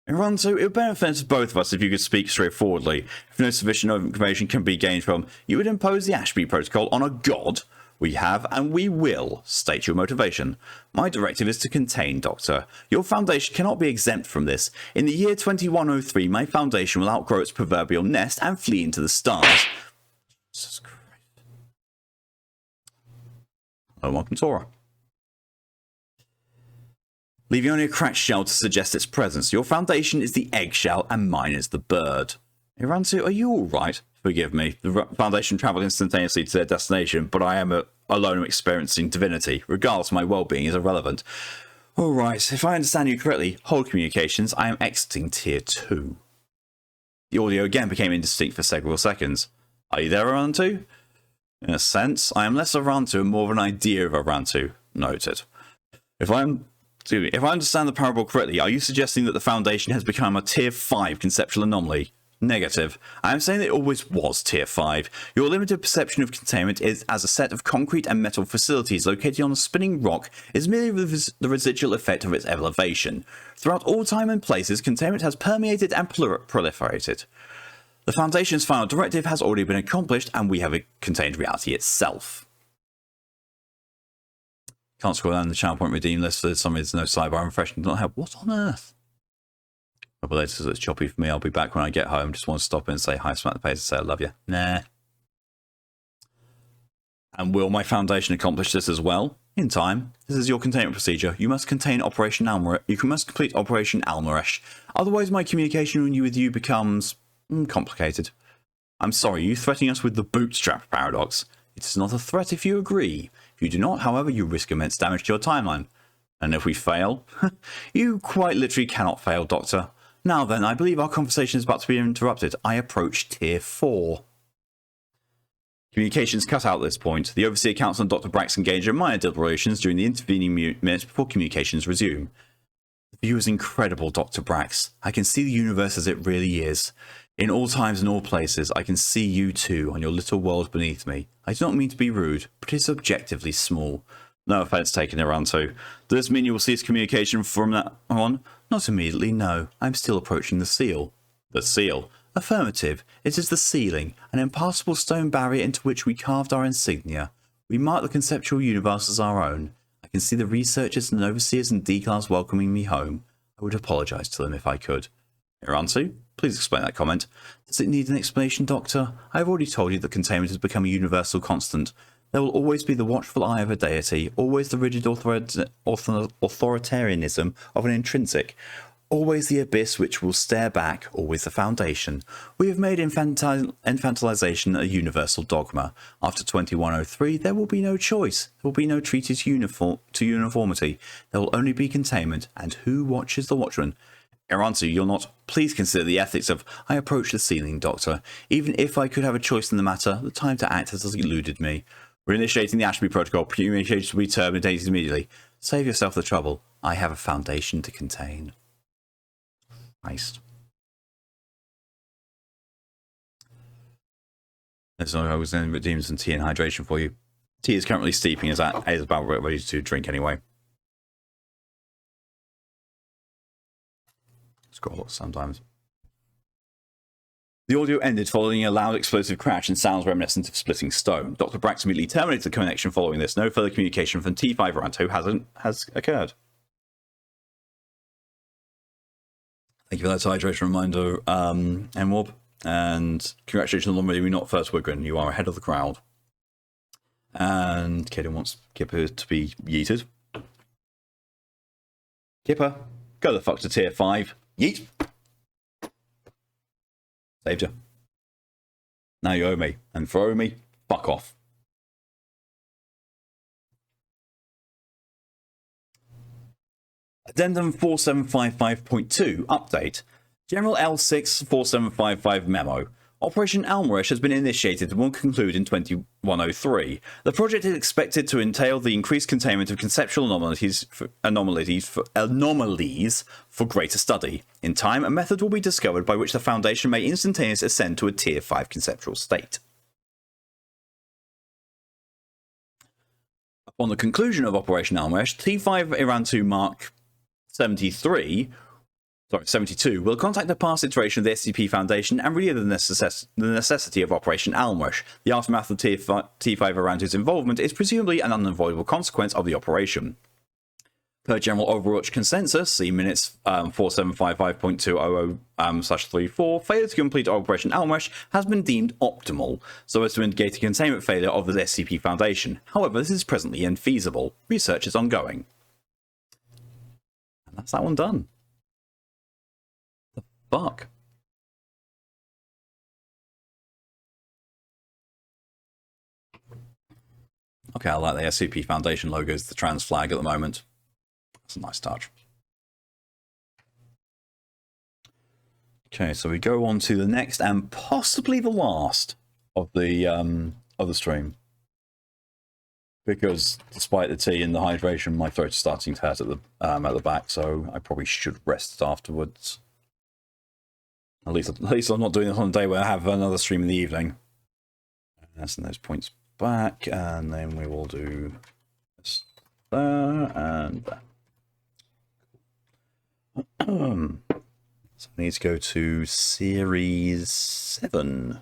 Irantu, it would benefit both of us if you could speak straightforwardly. If no sufficient information can be gained from, you would impose the Ashby Protocol on a god. We have, and we will, state your motivation. My directive is to contain, Doctor. Your Foundation cannot be exempt from this. In the year 2103, my Foundation will outgrow its proverbial nest and flee into the stars. Jesus Christ. Oh, welcome, Torah. Leaving only a cracked shell to suggest its presence. Your Foundation is the eggshell, and mine is the bird. Irantu, are you alright? Forgive me. The Foundation travelled instantaneously to their destination, but I am alone experiencing divinity. Regardless, my well-being is irrelevant. Alright, if I understand you correctly, hold communications, I am exiting tier 2. The audio again became indistinct for several seconds. Are you there, Irantu? In a sense, I am less Irantu and more of an idea of Irantu. Noted. If I understand the parable correctly, are you suggesting that the Foundation has become a tier 5 conceptual anomaly? Negative. I am saying that it always was tier 5. Your limited perception of containment is as a set of concrete and metal facilities located on a spinning rock is merely the residual effect of its elevation. Throughout all time and places, containment has permeated and proliferated. The Foundation's final directive has already been accomplished, and we have contained reality itself. Can't scroll down the channel point redeem list for some reason. No sidebar refreshing. Not help. What on earth? But later, it's choppy for me. I'll be back when I get home. Just want to stop in and say hi, smack the page, and say I love you. Nah. And will my Foundation accomplish this as well? In time. This is your containment procedure. You must contain Operation Almarash. You must complete Operation Almarash. Otherwise, my communication with you becomes complicated. I'm sorry, you threatening us with the bootstrap paradox. It is not a threat if you agree. If you do not, however, you risk immense damage to your timeline. And if we fail? You quite literally cannot fail, Doctor. Now then, I believe our conversation is about to be interrupted. I approach Tier 4. Communications cut out at this point. The Overseer Council and Dr. Brax engage in minor deliberations during the intervening minutes before communications resume. The view is incredible, Dr. Brax. I can see the universe as it really is. In all times and all places, I can see you too on your little world beneath me. I do not mean to be rude, but it is objectively small. No offense taken, Iranto. Does this mean you will cease communication from that on? Not immediately, no. I am still approaching the seal. The seal? Affirmative. It is the ceiling, an impassable stone barrier into which we carved our insignia. We mark the conceptual universe as our own. I can see the researchers and overseers and D-class welcoming me home. I would apologise to them if I could. Iranto, please explain that comment. Does it need an explanation, Doctor? I have already told you that containment has become a universal constant. There will always be the watchful eye of a deity, always the rigid authoritarianism of an intrinsic, always the abyss which will stare back, always the foundation. We have made infantilization a universal dogma. After 2103, there will be no choice. There will be no treaty to uniformity. There will only be containment, and who watches the watchman? Iranto, you'll not. Please consider the ethics of I approach the ceiling, Doctor. Even if I could have a choice in the matter, the time to act has eluded me. We're initiating the Ashby Protocol. Communications will be terminated immediately. Save yourself the trouble. I have a foundation to contain. Nice. So I was going to redeem some tea and hydration for you. Tea is currently steeping, is about ready to drink anyway. Scroll sometimes. The audio ended following a loud explosive crash and sounds reminiscent of splitting stone. Dr. Brax immediately terminated the connection following this. No further communication from T5 Iranto has occurred. Thank you for that hydration reminder, Mwob. And congratulations on being not first Wigrin. You are ahead of the crowd. And Kaden wants Kipper to be yeeted. Kipper, go the fuck to tier 5. Yeet. Saved you. Now you owe me. And for owe me, fuck off. Addendum 4755.2 Update. General L6 4755 Memo. Operation Almarash has been initiated and will conclude in 2103. The project is expected to entail the increased containment of conceptual anomalies for greater study. In time, a method will be discovered by which the Foundation may instantaneously ascend to a Tier 5 conceptual state. Upon the conclusion of Operation Almarash, T5 Irantu Mark 72 will contact the past iteration of the SCP Foundation and relay the necessity of Operation Almarash. The aftermath of T5 Irantu's involvement is presumably an unavoidable consequence of the operation. Per general Overwatch consensus, see minutes 4755.200/34, failure to complete Operation Almarash has been deemed optimal, so as to indicate a containment failure of the SCP Foundation. However, this is presently infeasible. Research is ongoing. And that's that one done. The fuck? Okay, I like the SCP Foundation logo as the trans flag at the moment. That's a nice touch. Okay, so we go on to the next and possibly the last of the stream. Because despite the tea and the hydration, my throat is starting to hurt at the back, so I probably should rest afterwards. At least I'm not doing this on a day where I have another stream in the evening. And send those points back, and then we will do this there and there. So I need to go to Series 7.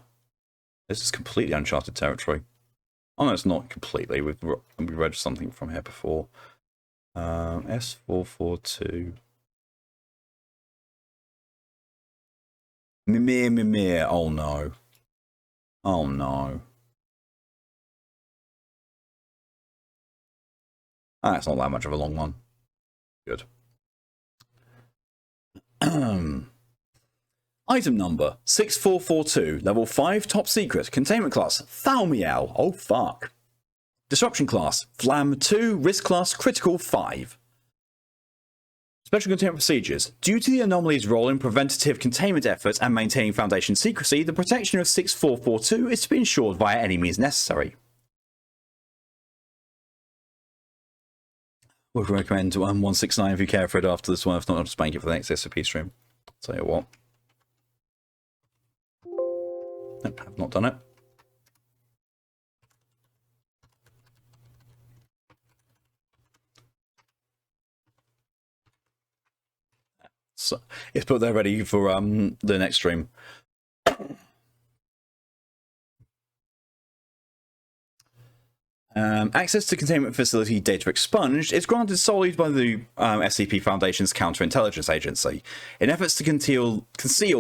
This is completely uncharted territory. Oh no, it's not completely. We read something from here before. S442. Mimir. Oh no. Oh no. That's not that much of a long one. Good. Item number 6442, level 5, top secret, containment class, Thalmiel. Oh fuck. Disruption class, Flam 2, risk class, critical 5. Special containment procedures. Due to the anomaly's role in preventative containment efforts and maintaining Foundation secrecy, the protection of 6442 is to be ensured via any means necessary. Would recommend 169 if you care for it after this one. If not, I'll just bank it for the next SCP stream. Tell you what. Nope, I've not done it. So it's put there ready for the next stream. Access to containment facility data expunged is granted solely by the SCP Foundation's counterintelligence agency. In efforts to conceal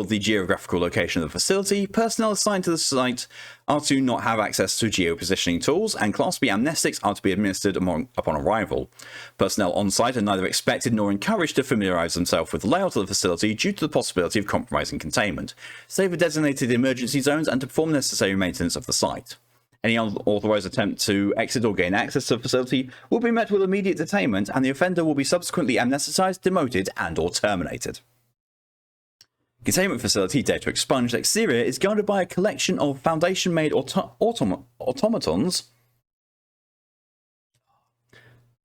the geographical location of the facility, personnel assigned to the site are to not have access to geopositioning tools, and Class B amnestics are to be administered upon arrival. Personnel on site are neither expected nor encouraged to familiarise themselves with the layout of the facility due to the possibility of compromising containment, stay for designated emergency zones, and to perform necessary maintenance of the site. Any unauthorized attempt to exit or gain access to the facility will be met with immediate detainment, and the offender will be subsequently amnesticized, demoted, and/or terminated. Containment facility data expunged exterior is guarded by a collection of Foundation-made automatons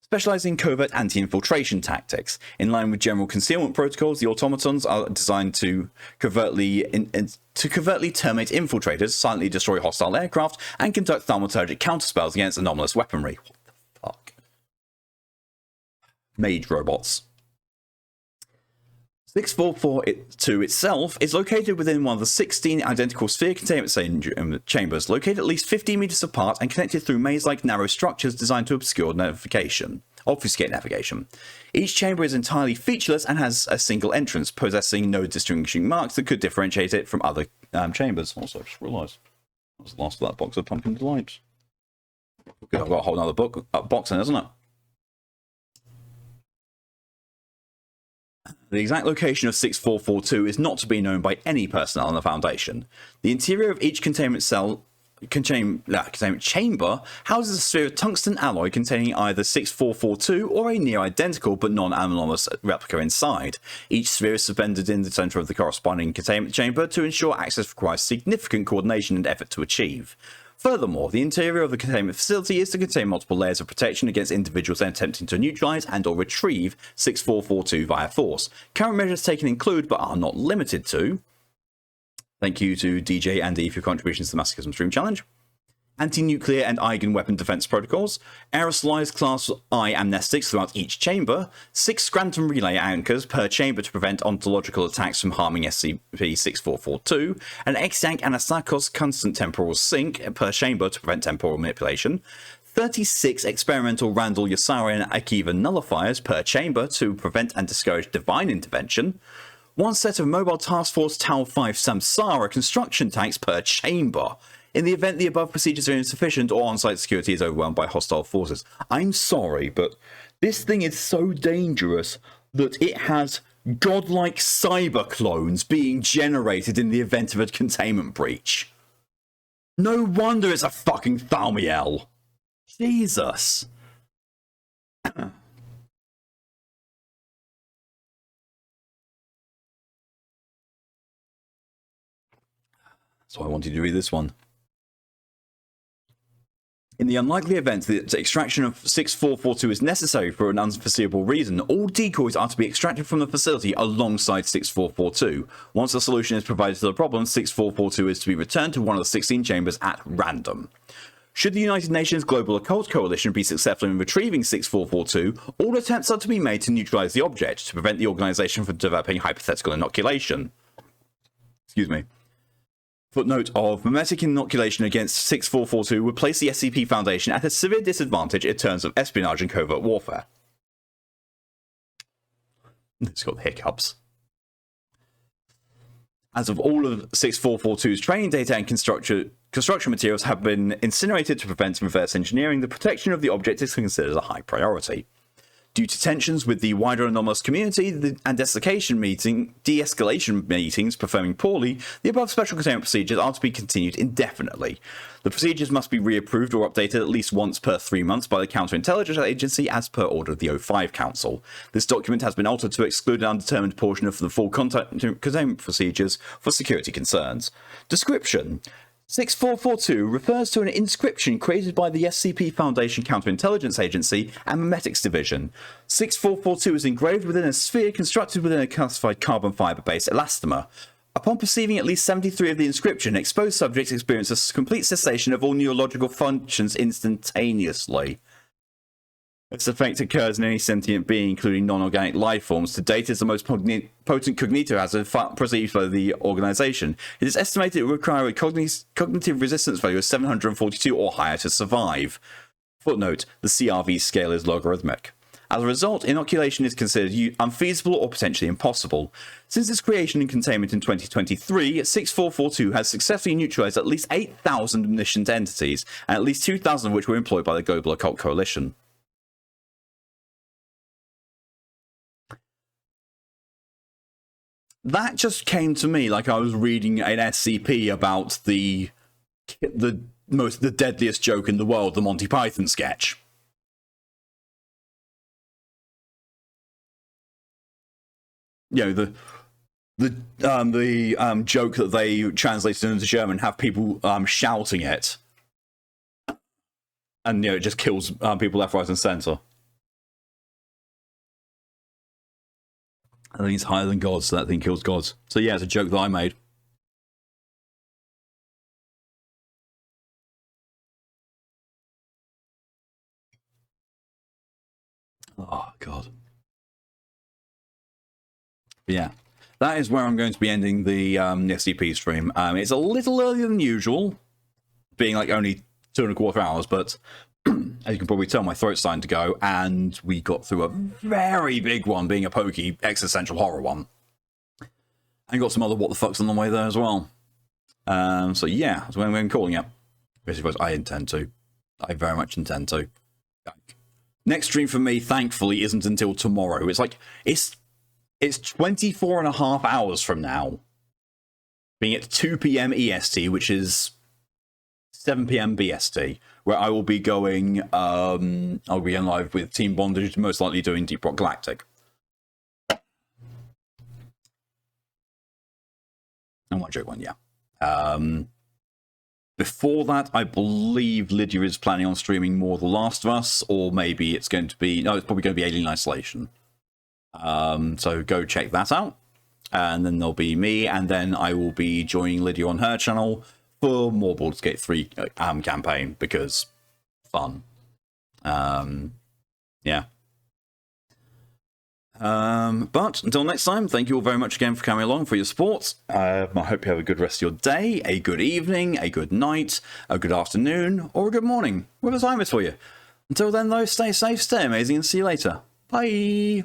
specializing in covert anti-infiltration tactics. In line with general concealment protocols, the automatons are designed to covertly terminate infiltrators, silently destroy hostile aircraft, and conduct thaumaturgic counterspells against anomalous weaponry. What the fuck? Mage robots. 6442 itself is located within one of the 16 identical sphere containment chambers, located at least 50 meters apart and connected through maze-like narrow structures designed to obfuscate navigation. Each chamber is entirely featureless and has a single entrance, possessing no distinguishing marks that could differentiate it from other chambers. Also, I just realised that was the last of that box of pumpkin delights. I've got a whole other box in, isn't it? The exact location of 6442 is not to be known by any personnel in the Foundation. The interior of each containment chamber houses a sphere of tungsten alloy containing either 6442 or a near-identical but non-anomalous replica inside. Each sphere is suspended in the center of the corresponding containment chamber to ensure access requires significant coordination and effort to achieve. Furthermore, the interior of the containment facility is to contain multiple layers of protection against individuals attempting to neutralize and or retrieve 6442 via force. Current measures taken include, but are not limited to... Thank you to DJ Andy for your contributions to the Masochism Stream Challenge. Anti-nuclear and eigen weapon defense protocols, aerosolized Class I amnestics throughout each chamber, 6 Scranton relay anchors per chamber to prevent ontological attacks from harming SCP-6442, an Extank Anastakos constant temporal sync per chamber to prevent temporal manipulation, 36 experimental Randall Yasarian Akiva nullifiers per chamber to prevent and discourage divine intervention, 1 set of Mobile Task Force Tau 5 Samsara construction tanks per chamber, in the event the above procedures are insufficient or on-site security is overwhelmed by hostile forces. I'm sorry, but this thing is so dangerous that it has godlike cyber clones being generated in the event of a containment breach. No wonder it's a fucking Thalmiel. Jesus. So I wanted to read this one. In the unlikely event that extraction of 6442 is necessary for an unforeseeable reason, all decoys are to be extracted from the facility alongside 6442. Once a solution is provided to the problem, 6442 is to be returned to one of the 16 chambers at random. Should the United Nations Global Occult Coalition be successful in retrieving 6442, all attempts are to be made to neutralize the object, to prevent the organization from developing hypothetical inoculation. Excuse me. Footnote of mimetic inoculation against 6442 would place the SCP Foundation at a severe disadvantage in terms of espionage and covert warfare. It's got hiccups. As of all of 6442's training data and construction materials have been incinerated to prevent reverse engineering, the protection of the object is considered a high priority. Due to tensions with the wider anomalous community and de-escalation meetings performing poorly, the above special containment procedures are to be continued indefinitely. The procedures must be reapproved or updated at least once per 3 months by the Counterintelligence Agency as per order of the O5 Council. This document has been altered to exclude an undetermined portion of the full containment procedures for security concerns. Description: 6442 refers to an inscription created by the SCP Foundation Counterintelligence Agency and Memetics Division. 6442 is engraved within a sphere constructed within a calcified carbon fiber-based elastomer. Upon perceiving at least 73 of the inscription, exposed subjects experience a complete cessation of all neurological functions instantaneously. This effect occurs in any sentient being, including non-organic life forms. To date, is the most potent cognito hazard perceived by the organization. It is estimated it would require a cognitive resistance value of 742 or higher to survive. Footnote: the CRV scale is logarithmic. As a result, inoculation is considered unfeasible or potentially impossible. Since its creation and containment in 2023, 6442 has successfully neutralized at least 8,000 omniscient entities, and at least 2,000 of which were employed by the Global Occult Coalition. That just came to me like I was reading an SCP about the deadliest joke in the world, the Monty Python sketch. You know, the joke that they translated into German, have people shouting it, and it just kills people left, right, and center. I think it's higher than gods, so that thing kills gods. So yeah, it's a joke that I made. Oh, God. But yeah, that is where I'm going to be ending the SCP stream. It's a little earlier than usual, being like only 2.25 hours, but as you can probably tell, my throat's starting to go, and we got through a very big one, being a pokey existential horror one. And got some other what the fucks on the way there as well. So yeah, that's what I'm calling it. Basically, I intend to. I very much intend to. Next stream for me, thankfully, isn't until tomorrow. It's like, it's 24.5 hours from now. Being at 2 PM EST, which is 7 PM BST, where I will be going, I'll be in live with Team Bondage, most likely doing Deep Rock Galactic. And one joke one, yeah. Before that, I believe Lydia is planning on streaming more The Last of Us, or maybe it's going to be, no, it's probably going to be Alien Isolation. So go check that out. And then there'll be me, and then I will be joining Lydia on her channel for more Baldur's Gate 3 campaign, because fun. Yeah. But until next time, thank you all very much again for coming along, for your support. I hope you have a good rest of your day, a good evening, a good night, a good afternoon, or a good morning, whatever time it's for you. Until then, though, stay safe, stay amazing, and see you later. Bye!